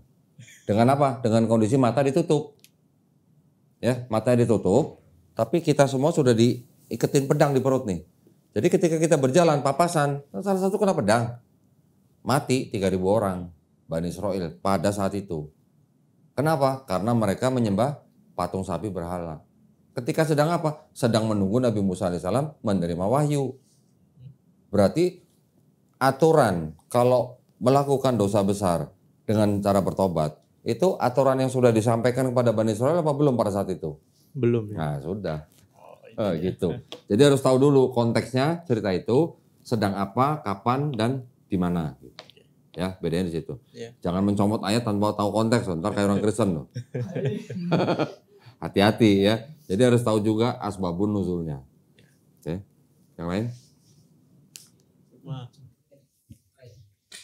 Speaker 1: Dengan apa? Dengan kondisi mata ditutup. Ya, matanya ditutup, tapi kita semua sudah diiketin pedang di perut nih. Jadi ketika kita berjalan papasan, salah satu kena pedang. Mati 3.000 orang Bani Israel pada saat itu. Kenapa? Karena mereka menyembah patung sapi berhala. Ketika sedang apa? Sedang menunggu Nabi Musa alaihissalam menerima wahyu. Berarti aturan kalau melakukan dosa besar dengan cara bertobat, itu aturan yang sudah disampaikan kepada Bani Israel apa belum pada saat itu?
Speaker 2: Belum ya?
Speaker 1: Nah sudah. Gitu. Jadi harus tahu dulu konteksnya cerita itu sedang apa, kapan, dan di mana. Ya, bedanya di situ.
Speaker 2: Iya.
Speaker 1: Jangan mencomot ayat tanpa tahu konteks, ntar kayak orang Kristen loh. Hati-hati ya. Jadi harus tahu juga asbabun nuzulnya. Oke. Yang lain?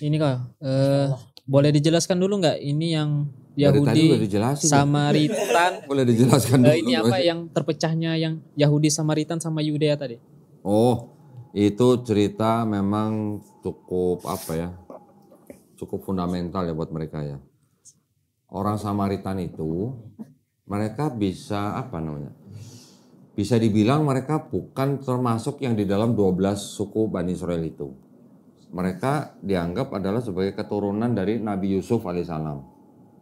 Speaker 3: Ini kok, boleh dijelaskan dulu nggak ini yang
Speaker 1: Dari tadi udah
Speaker 3: Yahudi
Speaker 1: dijelasin.
Speaker 3: Samaritan?
Speaker 1: Boleh dijelaskan dulu.
Speaker 3: Ini apa yang terpecahnya yang Yahudi Samaritan sama Yudea tadi?
Speaker 1: Oh, itu cerita memang cukup apa ya? Cukup fundamental ya buat mereka ya. Orang Samaritan itu mereka bisa apa namanya? Bisa dibilang mereka bukan termasuk yang di dalam 12 suku Bani Israel itu. Mereka dianggap adalah sebagai keturunan dari Nabi Yusuf alaihissalam.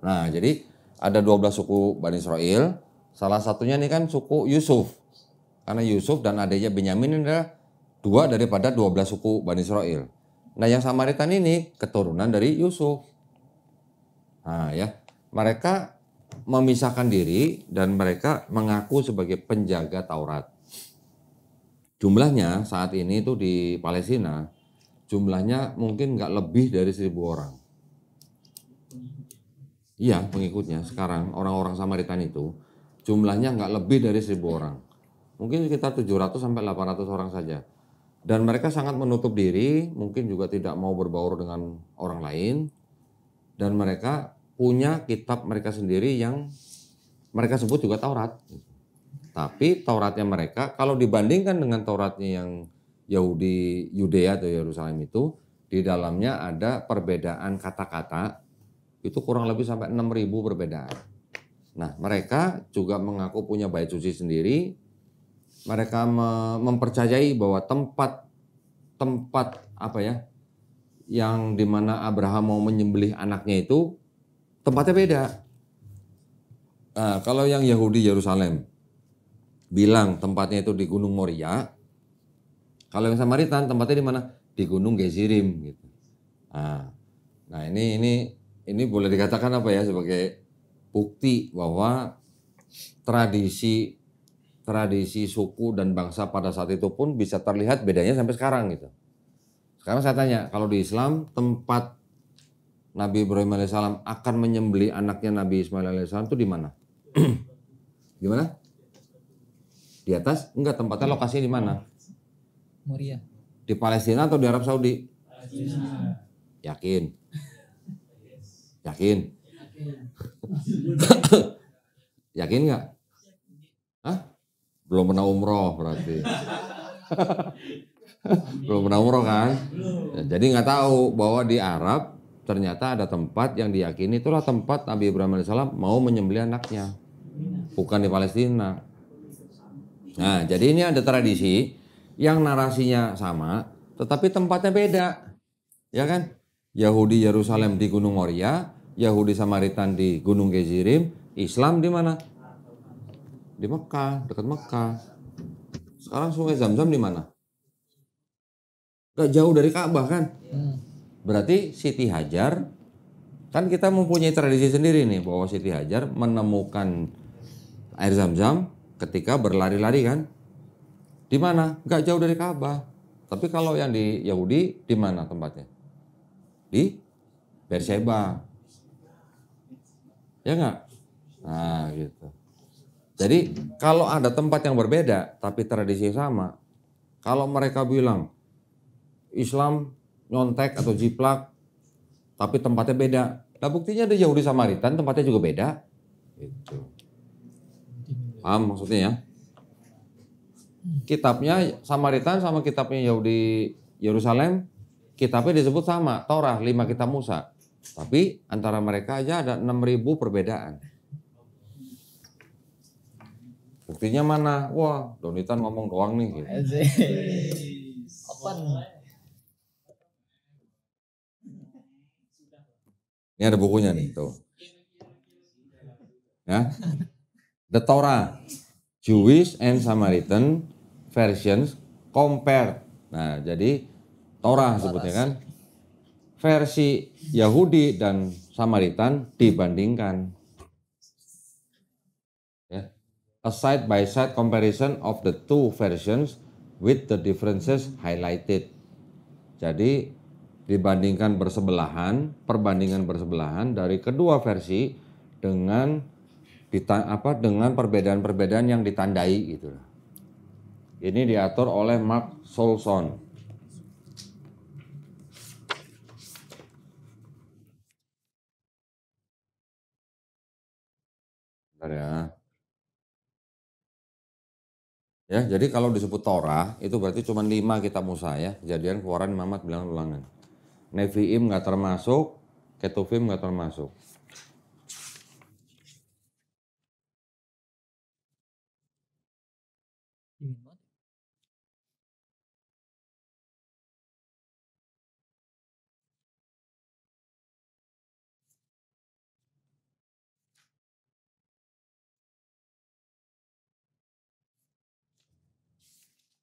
Speaker 1: Nah, jadi ada 12 suku Bani Israel. Salah satunya ini kan suku Yusuf. Karena Yusuf dan adiknya Benyamin adalah dua daripada 12 suku Bani Israel. Nah, yang Samaritan ini keturunan dari Yusuf. Nah, ya. Mereka memisahkan diri dan mereka mengaku sebagai penjaga Taurat. Jumlahnya saat ini itu di Palestina, jumlahnya mungkin nggak lebih dari 1.000 orang. Iya, pengikutnya sekarang orang-orang Samaritan itu jumlahnya nggak lebih dari 1.000 orang. Mungkin sekitar 700 sampai 800 orang saja. Dan mereka sangat menutup diri, mungkin juga tidak mau berbaur dengan orang lain. Dan mereka punya kitab mereka sendiri yang mereka sebut juga Taurat. Tapi Tauratnya mereka kalau dibandingkan dengan Tauratnya yang Yahudi, Yudea atau Yerusalem itu, di dalamnya ada perbedaan kata-kata. Itu kurang lebih sampai 6.000 perbedaan. Nah, mereka juga mengaku punya bait suci sendiri. Mereka mempercayai bahwa tempat apa ya, yang dimana Abraham mau menyembelih anaknya itu tempatnya beda. Nah, kalau yang Yahudi Yerusalem bilang tempatnya itu di Gunung Moria. Kalau yang Samaritan tempatnya di mana? Di Gunung Gezirim gitu. Nah, ini boleh dikatakan apa ya sebagai bukti bahwa tradisi suku dan bangsa pada saat itu pun bisa terlihat bedanya sampai sekarang gitu. Sekarang saya tanya, kalau di Islam tempat Nabi Ibrahim alaihissalam akan menyembelih anaknya Nabi Ismail alaihissalam itu di mana? Di mana? Di atas? Enggak, tempatnya lokasinya di mana?
Speaker 3: Moria.
Speaker 1: Di Palestina atau di Arab Saudi?
Speaker 3: Palestina.
Speaker 1: Yakin? Yakin? Yakin nggak? Hah? Belum pernah umroh berarti. Belum pernah umroh kan? Ya, jadi nggak tahu bahwa di Arab ternyata ada tempat yang diyakini itulah tempat Nabi Ibrahim alaihissalam mau menyembelih anaknya. Bukan di Palestina. Nah, jadi ini ada tradisi yang narasinya sama, tetapi tempatnya beda. Ya kan? Yahudi Yerusalem di Gunung Moria, Yahudi Samaritan di Gunung Gezirim, Islam di mana? Di Mekah, dekat Mekah. Sekarang Sungai Zam-Zam di mana? Gak jauh dari Ka'bah kan? Berarti Siti Hajar, kan kita mempunyai tradisi sendiri nih bahwa Siti Hajar menemukan air Zam-Zam ketika berlari-lari kan? Di mana? Gak jauh dari Ka'bah. Tapi kalau yang di Yahudi di mana tempatnya? Di Beersheba. Ya nggak? Nah gitu. Jadi kalau ada tempat yang berbeda tapi tradisi sama, Kalau mereka bilang Islam nyontek atau jiplak, tapi tempatnya beda. Nah buktinya ada Yahudi Samaritan, tempatnya juga beda. Gitu. Paham maksudnya ya? Kitabnya Samaritan sama kitabnya Yahudi Yerusalem, kitabnya disebut sama, Torah, 5 kitab Musa. Tapi antara mereka aja ada 6.000 perbedaan. Buktinya mana? Wah, Donitan ngomong doang nih. Gitu. Ini ada bukunya nih, tuh. Ya. The Torah, Jewish and Samaritan versions compared. Nah, jadi Torah sebutnya kan. Versi Yahudi dan Samaritan dibandingkan. Ya. A side by side comparison of the two versions with the differences highlighted. Jadi dibandingkan bersebelahan, perbandingan bersebelahan dari kedua versi dengan dengan perbedaan-perbedaan yang ditandai gitu. Ini diatur oleh Mark Solson. Bentar ya. Ya, jadi kalau disebut Torah itu berarti cuma 5 kitab Musa ya. Kejadian, Keluaran, Imamat, Bilangan, Ulangan. Nevi'im nggak termasuk, Ketuvim nggak termasuk.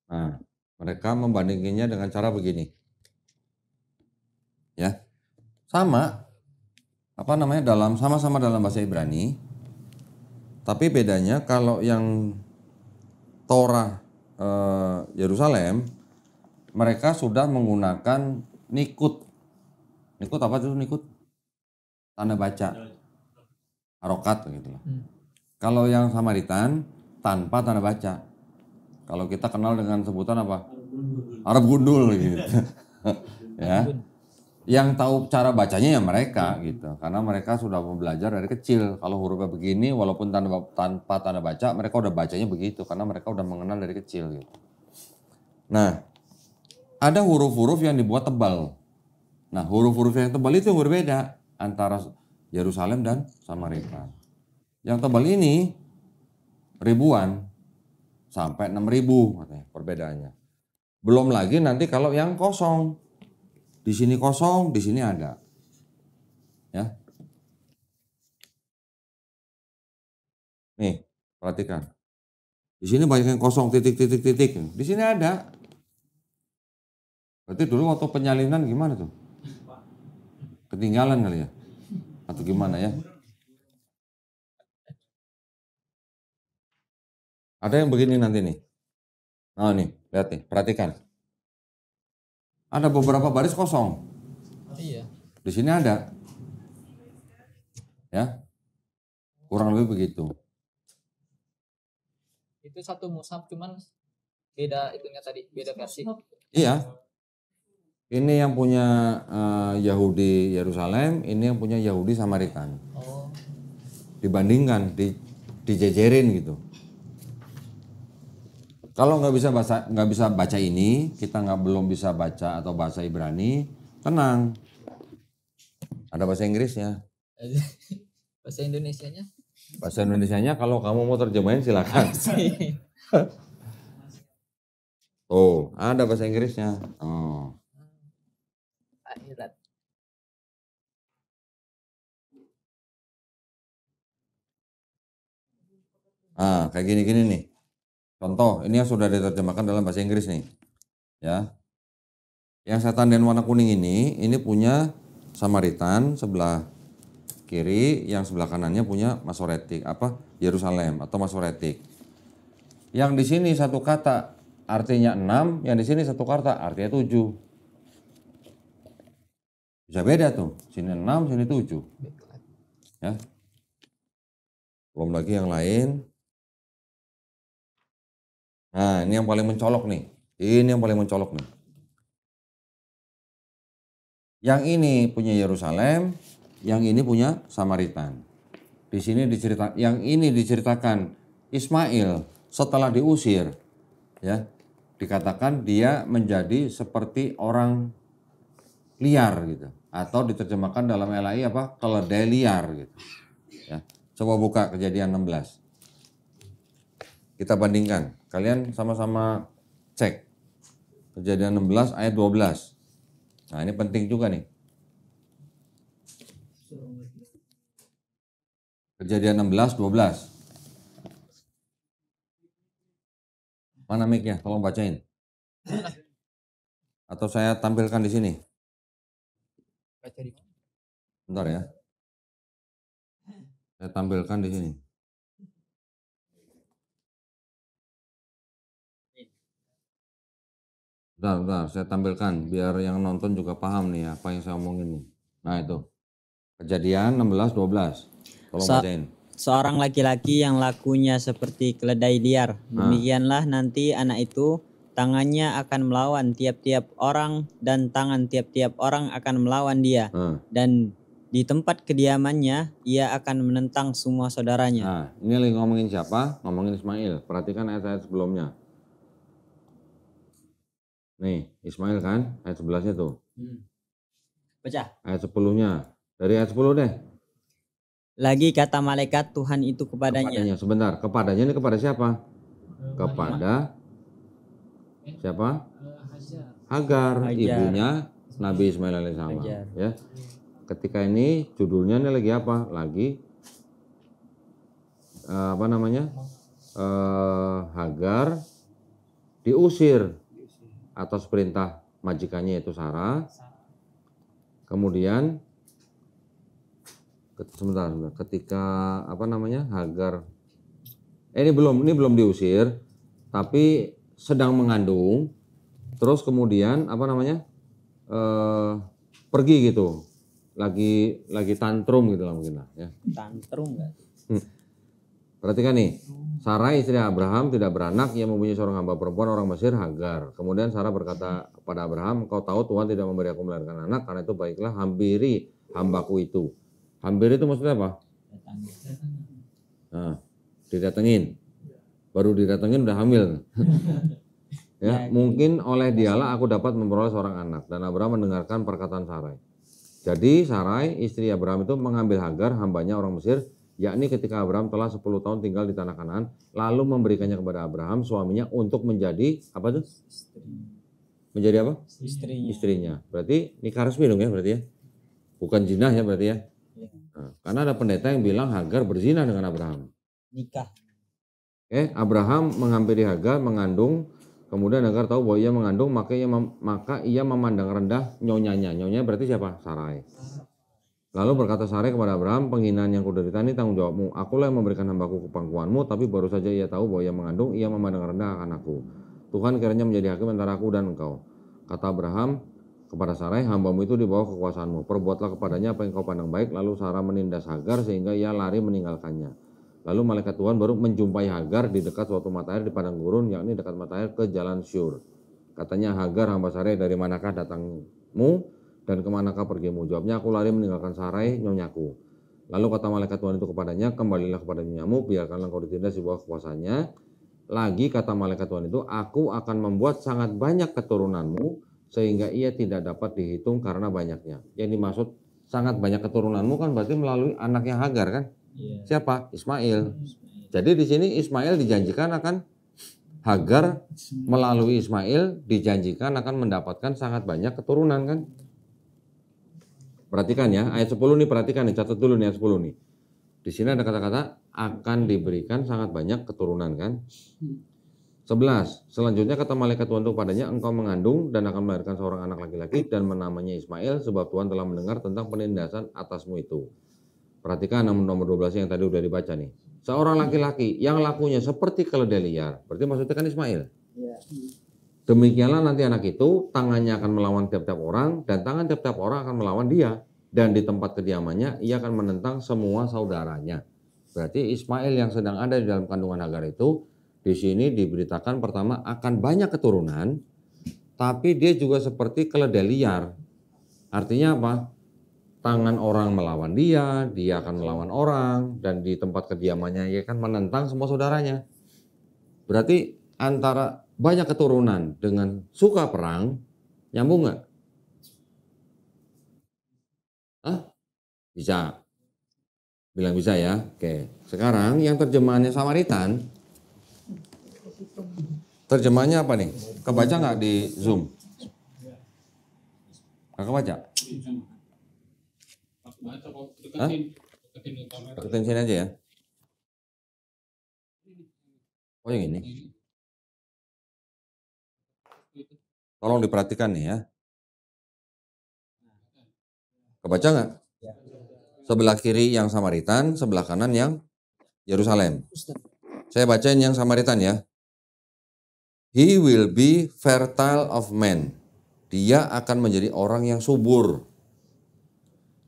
Speaker 1: Nah, mereka membandingkannya dengan cara begini. Ya. Sama sama-sama dalam bahasa Ibrani. Tapi bedanya kalau yang Torah Yerusalem, mereka sudah menggunakan nikut. Nikut apa itu nikut? Tanda baca. Harokat gitu loh. Kalau yang Samaritan tanpa tanda baca. Kalau kita kenal dengan sebutan apa? Arab gundul gitu. Ya. Yang tahu cara bacanya ya mereka gitu. Karena mereka sudah belajar dari kecil. Kalau hurufnya begini walaupun tanpa tanda baca, mereka udah bacanya begitu karena mereka udah mengenal dari kecil gitu. Nah, ada huruf-huruf yang dibuat tebal. Nah, huruf-huruf yang tebal itu yang berbeda antara Yerusalem dan Samaritan. Yang tebal ini ribuan sampai 6.000 katanya perbedaannya. Belum lagi nanti kalau yang kosong. Di sini kosong, di sini ada. Ya. Nih, perhatikan. Di sini banyak yang kosong, titik. Di sini ada. Berarti dulu waktu penyalinan gimana tuh? Ketinggalan kali ya? Atau gimana ya? Ada yang begini nanti nih. Nah nih, lihat nih, perhatikan. Ada beberapa baris kosong.
Speaker 3: Iya.
Speaker 1: Di sini ada. Ya. Kurang lebih begitu.
Speaker 3: Itu satu mushaf cuman beda itunya tadi, beda versi.
Speaker 1: Iya. Ini yang punya Yahudi Yerusalem, ini yang punya Yahudi Samaritan.
Speaker 3: Oh.
Speaker 1: Dibandingkan, dijejerin gitu. Kalau nggak bisa baca ini, kita belum bisa baca atau bahasa Ibrani, tenang. Ada bahasa Inggrisnya.
Speaker 3: Bahasa Indonesianya?
Speaker 1: Bahasa Indonesianya kalau kamu mau terjemahin silakan. Oh, ada bahasa Inggrisnya. Oh.
Speaker 3: Akhirat.
Speaker 1: Kayak gini-gini nih. Contoh, ini yang sudah diterjemahkan dalam bahasa Inggris nih. Ya. Yang saya tandain warna kuning ini punya Samaritan sebelah kiri, yang sebelah kanannya punya Masoretik, Yerusalem atau Masoretik. Yang di sini satu kata artinya 6, yang di sini satu kata artinya 7. Bisa beda tuh, sini 6, sini 7. Ya. Belum lagi yang lain. Nah, ini yang paling mencolok nih. Ini yang paling mencolok nih. Yang ini punya Yerusalem, yang ini punya Samaritan. Di sini yang ini diceritakan Ismail setelah diusir, ya, dikatakan dia menjadi seperti orang liar gitu, atau diterjemahkan dalam LAI apa? Keledai liar gitu. Ya. Coba buka Kejadian 16. Kita bandingkan. Kalian sama-sama cek. Kejadian 16 ayat 12. Nah, ini penting juga nih. Kejadian 16, 12. Mana mic-nya? Tolong bacain. Atau saya tampilkan di sini. Bentar ya. Saya tampilkan di sini. Bentar, saya tampilkan biar yang nonton juga paham nih apa yang saya omongin nih. Nah itu. Kejadian 16, 12. Tolong bacain.
Speaker 4: Seorang laki-laki yang lakunya seperti keledai liar. Demikianlah nanti anak itu tangannya akan melawan tiap-tiap orang dan tangan tiap-tiap orang akan melawan dia. Dan di tempat kediamannya ia akan menentang semua saudaranya.
Speaker 1: Nah, ini lagi ngomongin siapa? Ngomongin Ismail. Perhatikan ayat-ayat sebelumnya. Nih, Ismail kan, ayat 11-nya tuh.
Speaker 4: Baca.
Speaker 1: Ayat 10-nya. Dari ayat 10 deh.
Speaker 4: Lagi kata malaikat Tuhan itu kepadanya.
Speaker 1: Sebentar, kepadanya ini kepada siapa? Kepada siapa? Hagar, ibunya Nabi Ismail alaihissalam. Ya. Ketika ini judulnya ini lagi apa? Lagi Hagar diusir atas perintah majikannya itu Sarah. Kemudian sebentar, ketika Hagar ini belum diusir tapi sedang mengandung, terus kemudian pergi gitu, lagi tantrum gitu lah mungkin lah ya.
Speaker 4: Tantrum enggak?
Speaker 1: Perhatikan nih, Sarai istri Abraham tidak beranak, ia mempunyai seorang hamba perempuan orang Mesir, Hagar. Kemudian Sarah berkata kepada Abraham, "Kau tahu Tuhan tidak memberi aku melahirkan anak, karena itu baiklah hampiri hambaku itu." Hampiri itu maksudnya apa? Nah, didatengin. Baru didatengin udah hamil. Ya, mungkin oleh dialah aku dapat memperoleh seorang anak. Dan Abraham mendengarkan perkataan Sarai. Jadi Sarai istri Abraham itu mengambil Hagar, hambanya orang Mesir, yakni ketika Abraham telah 10 tahun tinggal di tanah Kanaan, lalu memberikannya kepada Abraham suaminya untuk menjadi apa tuh? Menjadi apa? Istrinya. Berarti nikah resmi dong ya berarti ya. Bukan zina ya berarti ya. Nah, karena ada pendeta yang bilang Hagar berzina dengan Abraham.
Speaker 4: Nikah.
Speaker 1: Abraham menghampiri Hagar, mengandung. Kemudian Hagar tahu bahwa ia mengandung, maka ia memandang rendah nyonyanya. Nyonyanya berarti siapa? Sarai. Lalu berkata Sarai kepada Abraham, "Penghinaan yang kuderita ini tanggung jawabmu. Akulah yang memberikan hambaku ke pangkuanmu, tapi baru saja ia tahu bahwa ia mengandung, ia memandang rendah akan aku. Tuhan kiranya menjadi hakim antara aku dan engkau." Kata Abraham kepada Sarai, "Hambamu itu di bawah kekuasaanmu. Perbuatlah kepadanya apa yang kau pandang baik." Lalu Sarah menindas Hagar sehingga ia lari meninggalkannya. Lalu malaikat Tuhan baru menjumpai Hagar di dekat suatu mata air di padang gurun, yakni dekat mata air ke jalan Syur. Katanya, "Hagar hamba Sarai, dari manakah datangmu dan kemanakah pergimu?" Jawabnya, "Aku lari meninggalkan Sarai, nyonyaku." Lalu kata malaikat Tuhan itu kepadanya, "Kembalilah kepada nyonyamu, biarkanlah engkau ditindas di bawah kekuasaannya." Lagi kata malaikat Tuhan itu, "Aku akan membuat sangat banyak keturunanmu, sehingga ia tidak dapat dihitung karena banyaknya." Yang dimaksud sangat banyak keturunanmu kan berarti melalui anaknya Hagar kan? Siapa? Ismail. Jadi di sini Ismail dijanjikan akan Hagar melalui Ismail dijanjikan akan mendapatkan sangat banyak keturunan kan? Perhatikan ya, ayat 10 nih, perhatikan nih, catat dulu nih ayat 10 nih. Di sini ada kata-kata akan diberikan sangat banyak keturunan kan? 11. Selanjutnya kata malaikat Tuhan itu padanya, "Engkau mengandung dan akan melahirkan seorang anak laki-laki dan menamanya Ismail, sebab Tuhan telah mendengar tentang penindasan atasmu itu." Perhatikan nomor 12 yang tadi udah dibaca nih. Seorang laki-laki yang lakunya seperti keledai liar. Berarti maksudnya kan Ismail. Demikianlah nanti anak itu tangannya akan melawan tiap-tiap orang dan tangan tiap-tiap orang akan melawan dia. Dan di tempat kediamannya ia akan menentang semua saudaranya. Berarti Ismail yang sedang ada di dalam kandungan Hagar itu di sini diberitakan pertama akan banyak keturunan, tapi dia juga seperti keledai liar. Artinya apa? Tangan orang melawan dia akan melawan orang, dan di tempat kediamannya ia akan menentang semua saudaranya. Berarti antara banyak keturunan dengan suka perang, nyambung nggak? Bisa. Bilang bisa ya. Oke. Sekarang yang terjemahannya Samaritan. Terjemahannya apa nih? Kebaca nggak di Zoom? Kakak baca? Hah? Deketin sini aja ya. Oh yang ini. Tolong diperhatikan nih ya. Kebaca nggak? Sebelah kiri yang Samaritan, sebelah kanan yang Yerusalem. Saya bacain yang Samaritan ya. He will be fertile of men. Dia akan menjadi orang yang subur.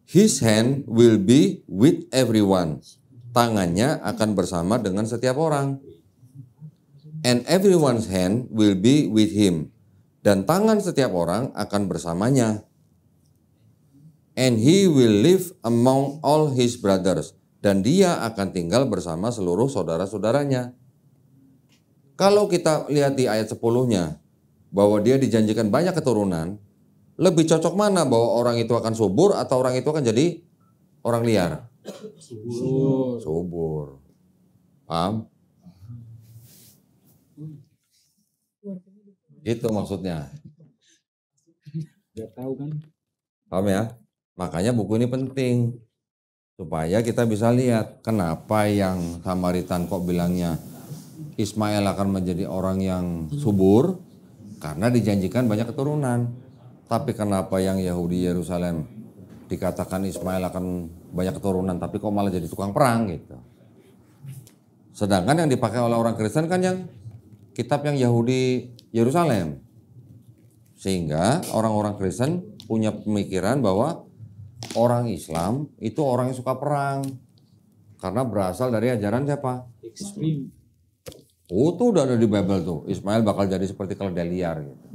Speaker 1: His hand will be with everyone. Tangannya akan bersama dengan setiap orang. And everyone's hand will be with him. Dan tangan setiap orang akan bersamanya. And he will live among all his brothers. Dan dia akan tinggal bersama seluruh saudara-saudaranya. Kalau kita lihat di ayat 10-nya, bahwa dia dijanjikan banyak keturunan, lebih cocok mana bahwa orang itu akan subur atau orang itu akan jadi orang liar? Subur. Paham? Itu maksudnya. Paham ya? Makanya buku ini penting. Supaya kita bisa lihat kenapa yang Samaritan kok bilangnya Ismail akan menjadi orang yang subur. Karena dijanjikan banyak keturunan. Tapi kenapa yang Yahudi Yerusalem dikatakan Ismail akan banyak keturunan tapi kok malah jadi tukang perang gitu. Sedangkan yang dipakai oleh orang Kristen kan yang kitab yang Yahudi Yerusalem. Sehingga orang-orang Kristen punya pemikiran bahwa orang Islam itu orang yang suka perang. Karena berasal dari ajaran siapa? Ismail. Oh, itu udah ada di Bible tuh. Ismail bakal jadi seperti keledai liar gitu.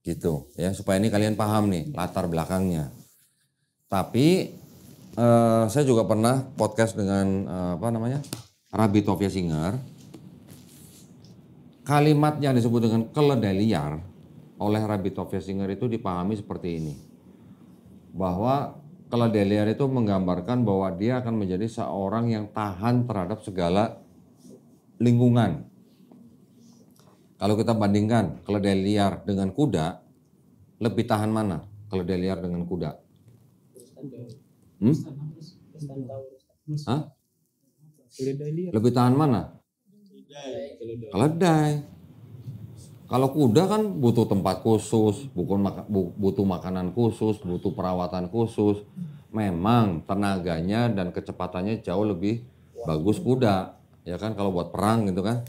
Speaker 1: Gitu ya, supaya ini kalian paham nih latar belakangnya. Tapi saya juga pernah podcast dengan Rabbi Tovia Singer. Kalimat yang disebut dengan keledai liar oleh Rabbi Tovia Singer itu dipahami seperti ini. Bahwa keledai liar itu menggambarkan bahwa dia akan menjadi seorang yang tahan terhadap segala lingkungan. Kalau kita bandingkan keledai liar dengan kuda, lebih tahan mana keledai liar dengan kuda? Hah? Lebih tahan mana? Keledai. Kalau kuda kan butuh tempat khusus, butuh makanan khusus, butuh perawatan khusus. Memang tenaganya dan kecepatannya jauh lebih bagus kuda, ya kan kalau buat perang gitu kan.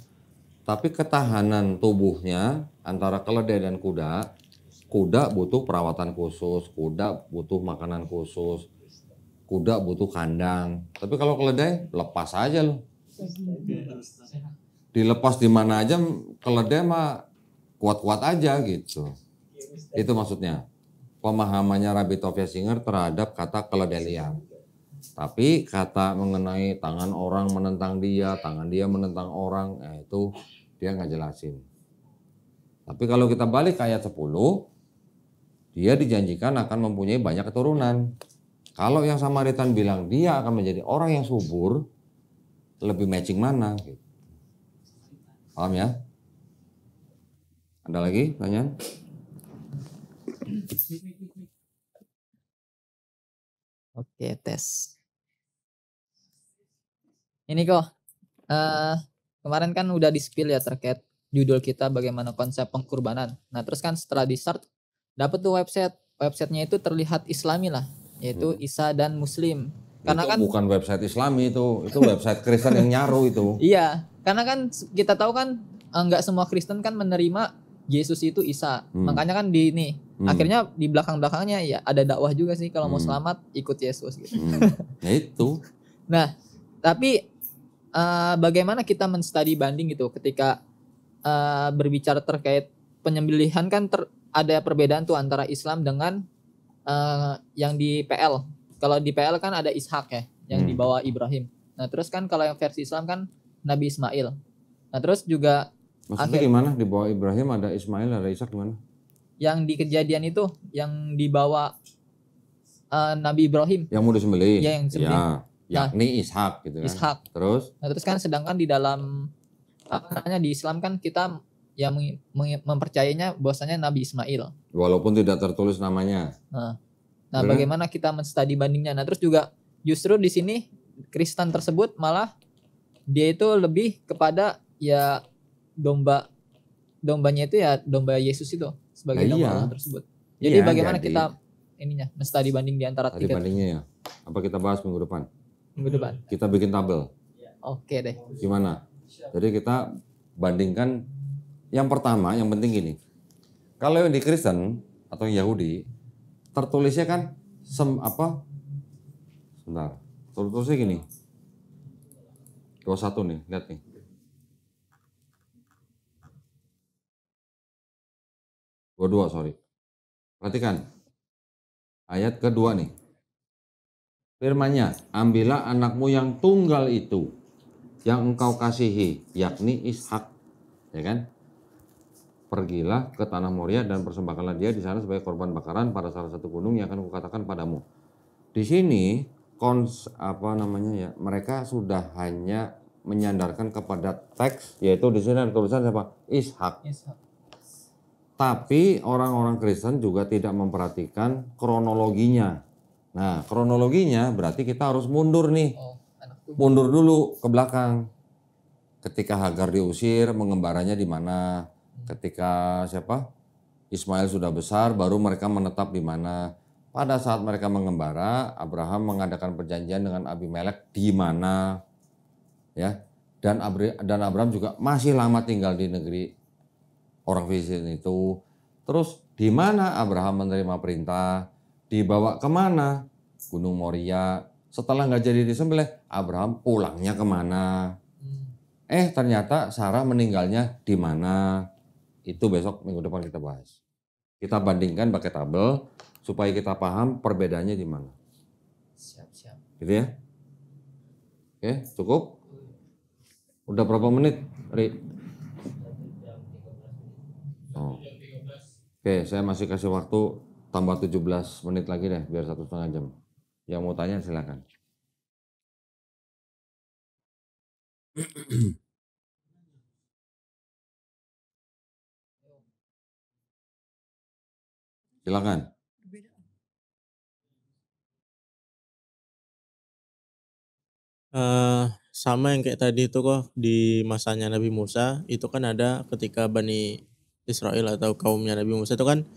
Speaker 1: Tapi ketahanan tubuhnya antara keledai dan kuda, kuda butuh perawatan khusus, kuda butuh makanan khusus, kuda butuh kandang. Tapi kalau keledai lepas aja loh. Dilepas di mana aja keledai mah kuat-kuat aja gitu. Itu maksudnya. Pemahamannya Rabbi Tovia Singer terhadap kata keledai liar. Tapi kata mengenai tangan orang menentang dia, tangan dia menentang orang, itu dia nggak jelasin. Tapi kalau kita balik ke ayat 10, dia dijanjikan akan mempunyai banyak keturunan. Kalau yang Samaritan bilang dia akan menjadi orang yang subur, lebih matching mana? Gitu. Paham ya? Ada lagi pertanyaan?
Speaker 3: Oke, tes. Ini kok kemarin kan udah di-spill ya terkait judul kita bagaimana konsep pengkurbanan. Nah, terus kan setelah di-start dapat tuh websitenya itu terlihat Islami lah, yaitu Isa dan Muslim. Karena
Speaker 1: itu
Speaker 3: kan
Speaker 1: bukan website Islami itu website Kristen yang nyaru itu.
Speaker 3: Iya, karena kan kita tahu kan enggak semua Kristen kan menerima Yesus itu Isa. Makanya kan akhirnya di belakang-belakangnya ya ada dakwah juga sih kalau mau selamat ikut Yesus gitu.
Speaker 1: Ya itu.
Speaker 3: Nah, tapi bagaimana kita men-study banding gitu ketika berbicara terkait penyembelihan kan ada perbedaan tuh antara Islam dengan yang di PL. Kalau di PL kan ada Ishak ya yang dibawa Ibrahim. Nah terus kan kalau yang versi Islam kan Nabi Ismail. Nah terus juga
Speaker 1: Maksudnya gimana? Di bawah Ibrahim ada Ismail, ada Ishak gimana?
Speaker 3: Yang di Kejadian itu yang dibawa Nabi Ibrahim.
Speaker 1: Yang mau disembelih?
Speaker 3: Ya, yang disembelih.
Speaker 1: Ya, yakni Ishak gitu kan.
Speaker 3: Ishak.
Speaker 1: Terus?
Speaker 3: Nah terus kan sedangkan di dalam di Islam kan kita yang mempercayainya bahwasanya Nabi Ismail.
Speaker 1: Walaupun tidak tertulis namanya.
Speaker 3: Nah bagaimana kita men-study bandingnya? Nah terus juga justru di sini Kristen tersebut malah dia itu lebih kepada ya dombanya itu ya domba Yesus itu sebagai domba Allah tersebut. Jadi bagaimana kita men-study banding di antara tiga.
Speaker 1: Bandingnya ya. Apa kita bahas minggu depan?
Speaker 3: Minggu depan.
Speaker 1: Kita bikin tabel.
Speaker 3: Oke deh.
Speaker 1: Gimana? Jadi kita bandingkan yang pertama, yang penting gini. Kalau yang di Kristen atau Yahudi tertulisnya kan sebentar. Tertulisnya gini. 21 nih, lihat nih. Dua, sorry. Perhatikan. Ayat kedua nih. Firman-Nya, ambillah anakmu yang tunggal itu, yang engkau kasihi, yakni Ishak. Ya kan? Pergilah ke tanah Moria dan persembahkanlah dia di sana sebagai korban bakaran pada salah satu gunung yang akan kukatakan padamu. Di sini mereka sudah hanya menyandarkan kepada teks, yaitu di sini ada tulisan siapa? Ishak. Tapi orang-orang Kristen juga tidak memperhatikan kronologinya. Nah, kronologinya berarti kita harus mundur nih. Mundur dulu ke belakang. Ketika Hagar diusir, mengembaranya di mana? Ketika Ismail sudah besar, baru mereka menetap di mana? Pada saat mereka mengembara, Abraham mengadakan perjanjian dengan Abimelek di mana? Ya. Dan Abraham juga masih lama tinggal di negeri orang Filistin itu. Terus di mana Abraham menerima perintah? Dibawa kemana? Gunung Moria. Setelah nggak jadi disembelih, Abraham pulangnya kemana? Ternyata Sarah meninggalnya di mana? Itu besok minggu depan kita bahas. Kita bandingkan pakai tabel supaya kita paham perbedaannya di mana. Siap. Gitu ya? Oke, cukup? Udah berapa menit, Ri? Oke, saya masih kasih waktu tambah 17 menit lagi deh, biar 1,5 jam. Yang mau tanya silakan. Silakan.
Speaker 2: Sama yang kayak tadi itu kok di masanya Nabi Musa itu kan ada ketika Bani Israel atau kaumnya Nabi Musa itu kan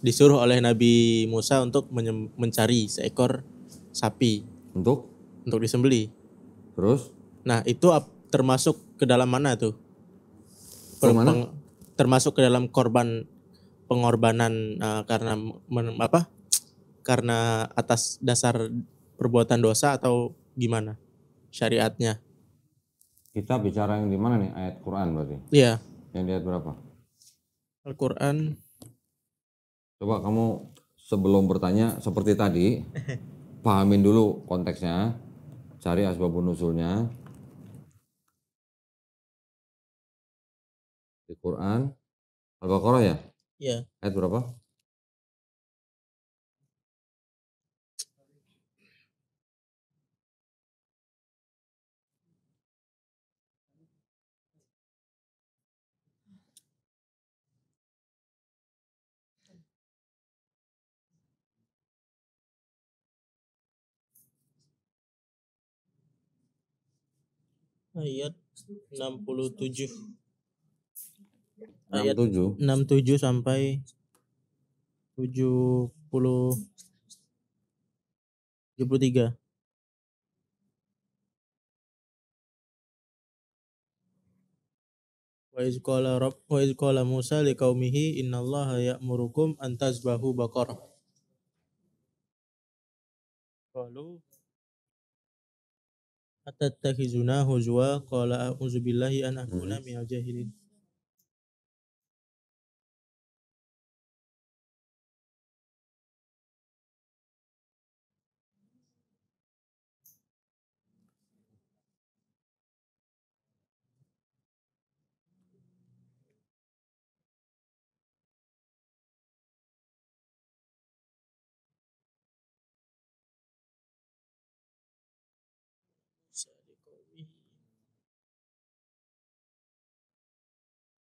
Speaker 2: disuruh oleh Nabi Musa untuk mencari seekor sapi
Speaker 1: untuk
Speaker 2: disembelih.
Speaker 1: Terus?
Speaker 2: Nah itu termasuk ke dalam mana tuh? Termasuk ke dalam pengorbanan karena atas dasar perbuatan dosa atau gimana syariatnya?
Speaker 1: Kita bicara yang di mana nih? Ayat Quran berarti?
Speaker 2: Iya.
Speaker 1: Yang di ayat berapa?
Speaker 2: Al-Quran.
Speaker 1: Coba kamu sebelum bertanya seperti tadi, pahamin dulu konteksnya, cari asbabun nuzulnya. Di Quran, Al-Baqarah ya?
Speaker 2: Iya.
Speaker 1: Ayat berapa?
Speaker 2: Ayat 67.
Speaker 1: 67.
Speaker 2: Ayat 67 sampai 73. Wa iz qala Musa liqaumihi innallaha ya'murukum an tazbahu baqarah. Qalu Atattakhizuna huzwa qala a'udzubillahi an akuna minal jahilin.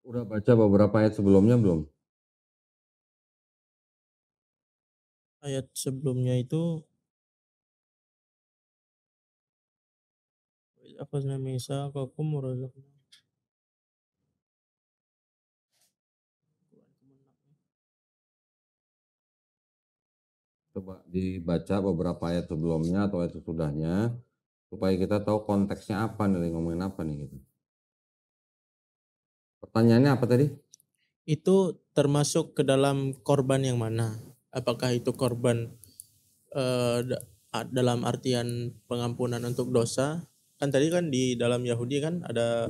Speaker 1: Udah baca beberapa ayat sebelumnya belum?
Speaker 2: Ayat sebelumnya itu akhadna mitsaqakum wa razaqnakum.
Speaker 1: Coba dibaca beberapa ayat sebelumnya atau ayat sesudahnya supaya kita tahu konteksnya apa nih, ngomongin apa nih gitu. Pertanyaannya apa tadi?
Speaker 2: Itu termasuk ke dalam korban yang mana? Apakah itu korban dalam artian pengampunan untuk dosa? Kan tadi kan di dalam Yahudi kan ada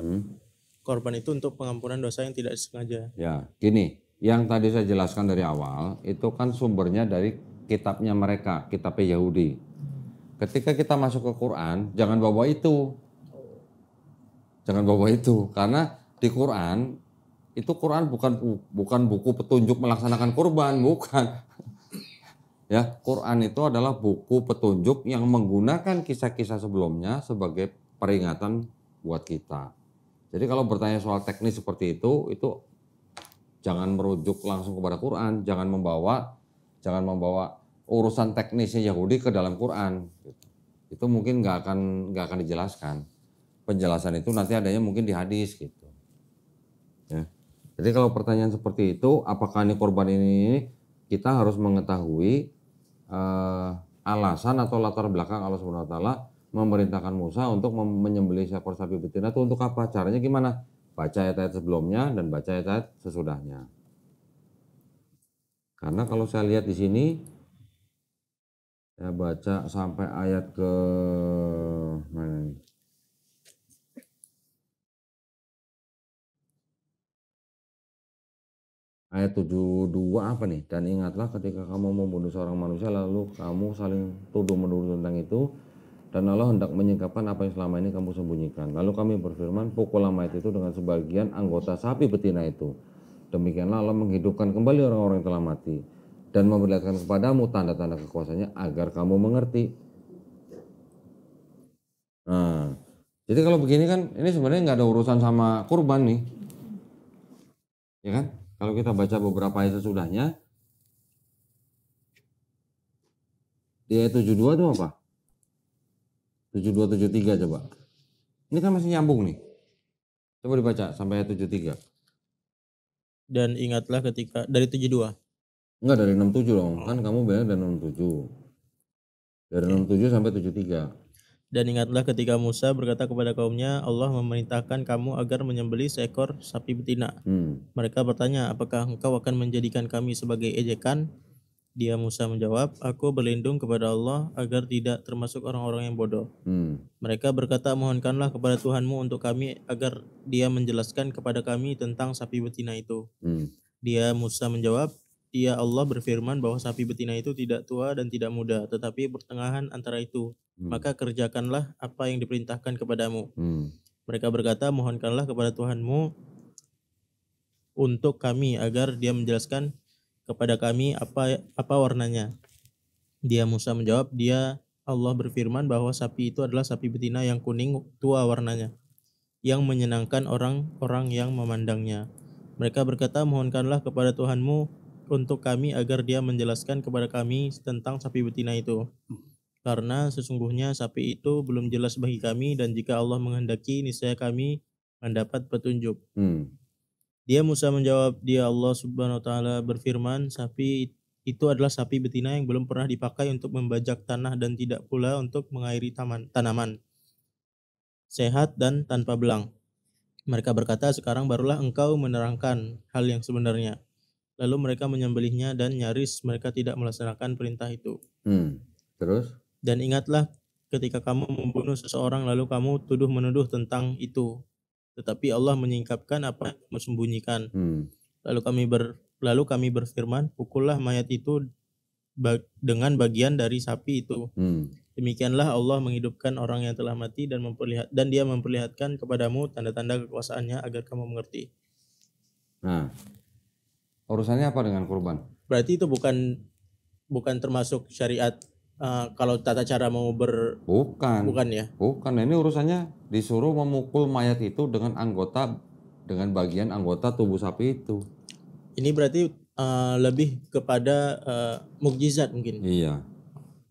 Speaker 2: korban itu untuk pengampunan dosa yang tidak sengaja.
Speaker 1: Ya, gini, yang tadi saya jelaskan dari awal itu kan sumbernya dari kitabnya mereka, kitabnya Yahudi. Ketika kita masuk ke Quran, jangan bawa itu. Jangan bawa itu, karena di Quran itu Quran bukan buku petunjuk melaksanakan kurban, bukan. Ya, Quran itu adalah buku petunjuk yang menggunakan kisah-kisah sebelumnya sebagai peringatan buat kita. Jadi kalau bertanya soal teknis seperti itu jangan merujuk langsung kepada Quran, jangan membawa urusan teknisnya Yahudi ke dalam Quran. Itu mungkin nggak akan dijelaskan. Penjelasan itu nanti adanya mungkin di hadis gitu. Ya. Jadi kalau pertanyaan seperti itu, apakah ini korban ini, kita harus mengetahui alasan atau latar belakang Allah Subhanahu Wa Taala memerintahkan Musa untuk menyembelih seekor sapi betina itu untuk apa? Caranya gimana? Baca ayat-ayat sebelumnya dan baca ayat-ayat sesudahnya. Karena kalau saya lihat di sini, saya baca sampai ayat ke mana ini? Ayat 72 apa nih? Dan ingatlah ketika kamu membunuh seorang manusia lalu kamu saling tuduh-menuduh tentang itu dan Allah hendak menyingkapkan apa yang selama ini kamu sembunyikan. Lalu kami berfirman, pukullah mayat itu dengan sebagian anggota sapi betina itu. Demikianlah Allah menghidupkan kembali orang-orang yang telah mati dan memperlihatkan kepadamu tanda-tanda kekuasaannya agar kamu mengerti. Nah, jadi kalau begini kan ini sebenarnya nggak ada urusan sama kurban nih. Ya kan? Kalau kita baca beberapa ayat sesudahnya, di ayat 72 itu apa? 72, 73 coba. Ini kan masih nyambung nih. Coba dibaca sampai ayat 73.
Speaker 2: Dan ingatlah ketika dari 72.
Speaker 1: Enggak, dari 67 dong. Kan kamu bilang dari 67. Dari 67 sampai 73.
Speaker 2: Dan ingatlah ketika Musa berkata kepada kaumnya, Allah memerintahkan kamu agar menyembelih seekor sapi betina. Mereka bertanya, apakah engkau akan menjadikan kami sebagai ejekan? Dia Musa menjawab, aku berlindung kepada Allah agar tidak termasuk orang-orang yang bodoh. Mereka berkata, mohonkanlah kepada Tuhanmu untuk kami agar dia menjelaskan kepada kami tentang sapi betina itu. Dia Musa menjawab, ya Allah berfirman bahwa sapi betina itu tidak tua dan tidak muda, tetapi pertengahan antara itu. Maka kerjakanlah apa yang diperintahkan kepadamu. Mereka berkata, mohonkanlah kepada Tuhanmu untuk kami agar dia menjelaskan kepada kami apa warnanya. Dia Musa menjawab, dia Allah berfirman bahwa sapi itu adalah sapi betina yang kuning tua warnanya, yang menyenangkan orang-orang yang memandangnya. Mereka berkata, mohonkanlah kepada Tuhanmu untuk kami agar dia menjelaskan kepada kami tentang sapi betina itu. Karena sesungguhnya sapi itu belum jelas bagi kami dan jika Allah menghendaki niscaya kami mendapat petunjuk. Dia Musa menjawab, dia Allah Subhanahu wa taala berfirman, sapi itu adalah sapi betina yang belum pernah dipakai untuk membajak tanah dan tidak pula untuk mengairi tanaman. Sehat dan tanpa belang. Mereka berkata, sekarang barulah engkau menerangkan hal yang sebenarnya. Lalu mereka menyembelihnya dan nyaris mereka tidak melaksanakan perintah itu.
Speaker 1: Terus?
Speaker 2: Dan ingatlah ketika kamu membunuh seseorang lalu kamu tuduh menuduh tentang itu, tetapi Allah menyingkapkan apa yang kamu sembunyikan. Lalu kami berfirman, pukullah mayat itu dengan bagian dari sapi itu. Demikianlah Allah menghidupkan orang yang telah mati dan dia memperlihatkan kepadamu tanda-tanda kekuasaannya agar kamu mengerti.
Speaker 1: Nah, urusannya apa dengan kurban?
Speaker 2: Berarti itu bukan termasuk syariat kalau tata cara mau bukan ya?
Speaker 1: Bukan, ini urusannya disuruh memukul mayat itu dengan bagian anggota tubuh sapi itu.
Speaker 2: Ini berarti lebih kepada mukjizat mungkin.
Speaker 1: Iya.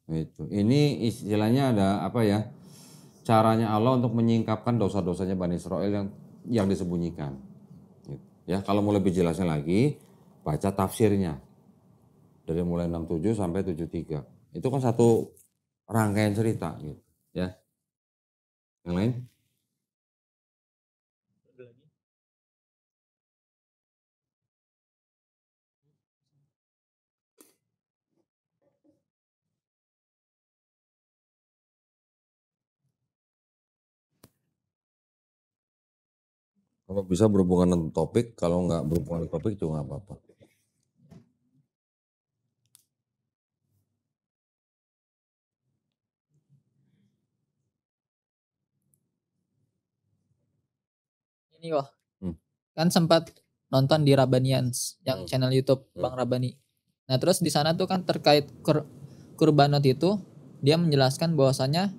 Speaker 1: Itu. Ini istilahnya ada apa ya? Caranya Allah untuk menyingkapkan dosa-dosanya Bani Israel yang disembunyikan. Gitu. Ya, kalau mau lebih jelasnya lagi, baca tafsirnya. Dari mulai 67 sampai 73. Itu kan satu rangkaian cerita gitu, ya. Yang lain? Kalau bisa berhubungan dengan topik, kalau nggak berhubungan dengan topik juga nggak apa-apa.
Speaker 3: Ini wah. Kan sempat nonton di Rabanians yang channel YouTube Bang Rabani. Nah, terus di sana tuh kan terkait kurbanot itu dia menjelaskan bahwasanya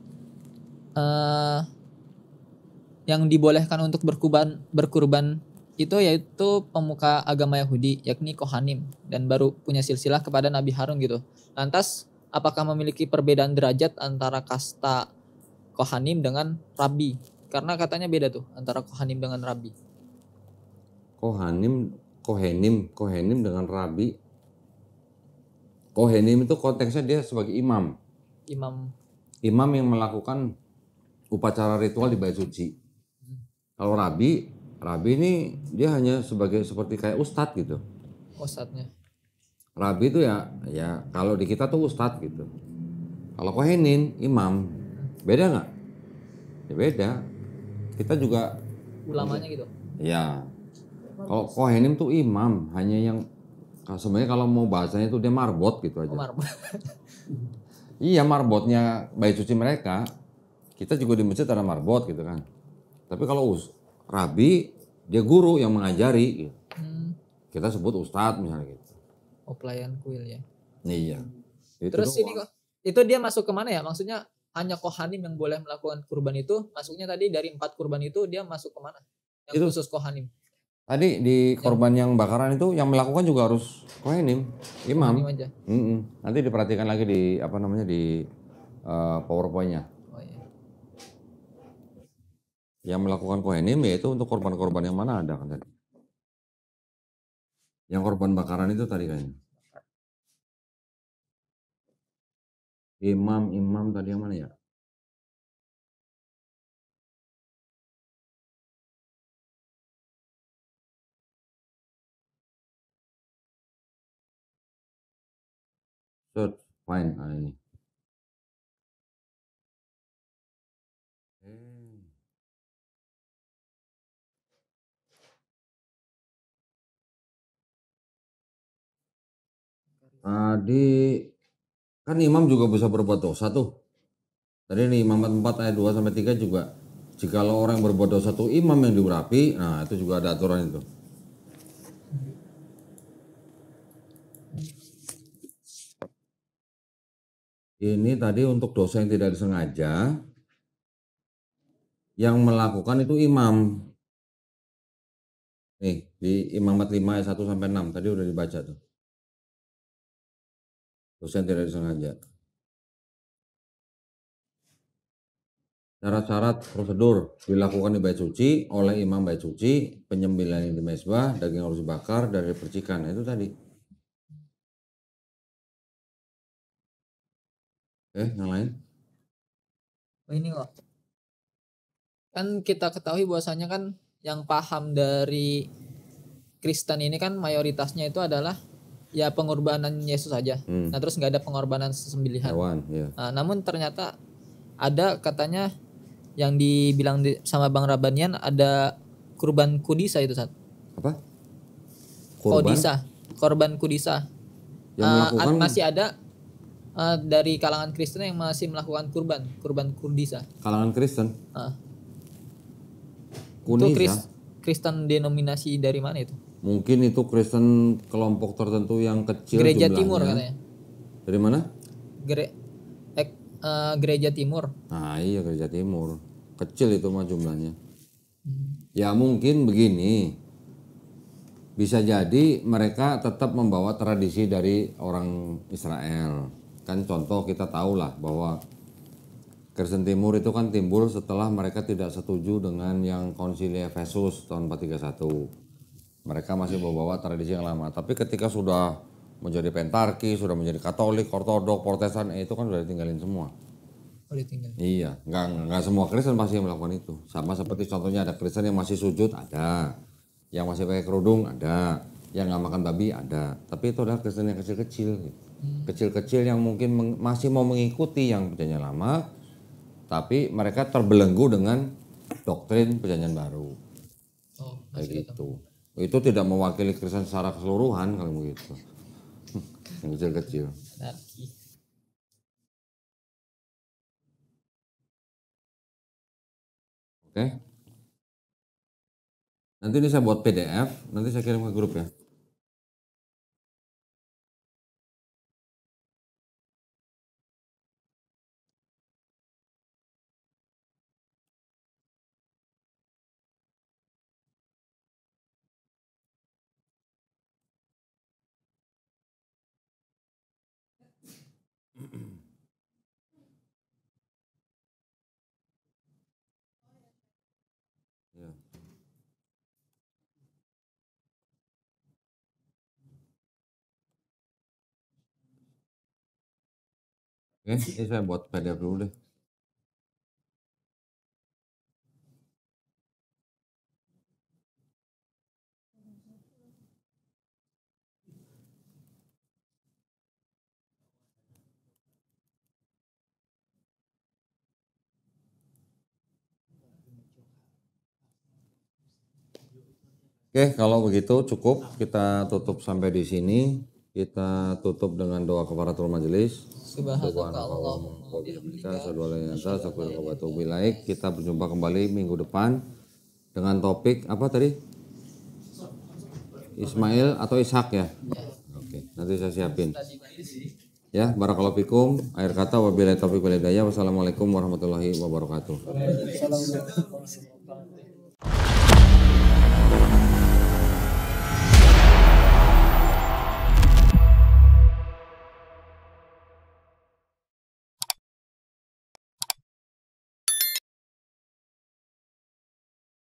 Speaker 3: yang dibolehkan untuk berkurban itu yaitu pemuka agama Yahudi, yakni Kohanim, dan baru punya silsilah kepada Nabi Harun gitu. Lantas apakah memiliki perbedaan derajat antara kasta Kohanim dengan Rabi? Karena katanya beda tuh antara Kohanim dengan Rabi.
Speaker 1: Kohenim dengan Rabi. Kohenim itu konteksnya dia sebagai imam. Imam yang melakukan upacara ritual di bait suci. Kalau Rabi ini dia hanya seperti kayak ustadz gitu.
Speaker 3: Ustadznya.
Speaker 1: Rabi itu ya kalau di kita tuh ustadz gitu. Kalau Kohenin imam, beda nggak? Ya beda. Kita juga
Speaker 3: ulamanya gitu.
Speaker 1: Ya. Kalau Kohenim tuh imam, hanya yang sebenarnya kalau mau bahasanya tuh dia marbot gitu aja.
Speaker 3: Marbot.
Speaker 1: Iya, marbotnya bait suci mereka. Kita juga di masjid ada marbot gitu kan. Tapi kalau Rabi dia guru yang mengajari gitu. Kita sebut ustadz misalnya gitu.
Speaker 3: Pelayan kuil ya.
Speaker 1: Iya.
Speaker 3: Terus ini kok itu dia masuk kemana ya? Maksudnya hanya Kohanim yang boleh melakukan kurban itu, masuknya tadi dari 4 kurban itu dia masuk kemana? Yang itu khusus Kohanim.
Speaker 1: Tadi di korban yang bakaran itu yang melakukan juga harus Kohenim, imam.
Speaker 3: Kohanim aja.
Speaker 1: Nanti diperhatikan lagi di PowerPoint-nya.
Speaker 3: Oh iya.
Speaker 1: Yang melakukan Kohenim yaitu untuk korban-korban yang mana ada kan tadi? Yang korban bakaran itu tadi kayaknya. Imam tadi yang mana ya? Search, find ini. Tadi kan imam juga bisa berbuat dosa tuh. Tadi nih Imam 4 ayat 2 sampai 3 juga. Jikalau orang yang berbuat dosa tuh imam yang diurapi, nah itu juga ada aturan itu. Ini tadi untuk dosa yang tidak disengaja, yang melakukan itu imam. Nih, di Imamat 5 ayat 1 sampai 6 tadi udah dibaca tuh. Dosa yang tidak disengaja. Syarat-syarat prosedur dilakukan di bait suci oleh imam bait suci, penyembelihan di mezbah, daging harus dibakar dari percikan. Itu tadi. Yang lain?
Speaker 3: Ini loh. Kan kita ketahui bahwasanya kan yang paham dari Kristen ini kan mayoritasnya itu adalah ya pengorbanan Yesus saja. Nah terus nggak ada pengorbanan sesembelihan.
Speaker 1: Hewan, ya.
Speaker 3: Nah, namun ternyata ada katanya yang dibilang sama Bang Rabanian ada kurban kudisa itu Sat.
Speaker 1: Apa? Kurban
Speaker 3: Korban kudisa.
Speaker 1: yang melakukan
Speaker 3: Masih ada dari kalangan Kristen yang masih melakukan kurban kudisa.
Speaker 1: kalangan Kristen.
Speaker 3: Itu
Speaker 1: Kunisa.
Speaker 3: Kristen denominasi dari mana itu?
Speaker 1: Mungkin itu Kristen kelompok tertentu yang kecil
Speaker 3: Gereja
Speaker 1: jumlahnya.
Speaker 3: Timur katanya.
Speaker 1: Dari mana?
Speaker 3: Gereja Timur.
Speaker 1: Nah iya Gereja Timur. Kecil itu mah jumlahnya. Ya mungkin begini. Bisa jadi mereka tetap membawa tradisi dari orang Israel. Kan contoh kita tahulah bahwa Kristen Timur itu kan timbul setelah mereka tidak setuju dengan yang konsili Efesus tahun 431. Mereka masih membawa tradisi yang lama. Tapi ketika sudah menjadi pentarki, sudah menjadi Katolik, Ortodok, Protestan, itu kan sudah ditinggalin semua. Iya, nggak semua Kristen pasti yang melakukan itu. Sama seperti contohnya ada Kristen yang masih sujud, ada. Yang masih pakai kerudung, ada. Yang nggak makan babi, ada. Tapi itu adalah Kristen yang kecil-kecil. Kecil-kecil yang mungkin masih mau mengikuti yang perjanjian lama, tapi mereka terbelenggu dengan doktrin perjanjian baru. Kayak gitu. Itu tidak mewakili Kristen secara keseluruhan kalau begitu. Yang kecil-kecil. Oke. Nanti ini saya buat PDF, nanti saya kirim ke grup ya. Ya. Oke, ini saya buat PDF dulu deh. Oke, kalau begitu cukup kita tutup sampai di sini. Kita tutup dengan doa kafaratul majelis. Kita berjumpa kembali minggu depan dengan topik apa tadi? Ismail atau Ishak ya? Oke, nanti saya siapin. Ya, barakallahu fikum. Akhir kata wabillahi taufiq wal hidayah. Wassalamualaikum warahmatullahi wabarakatuh.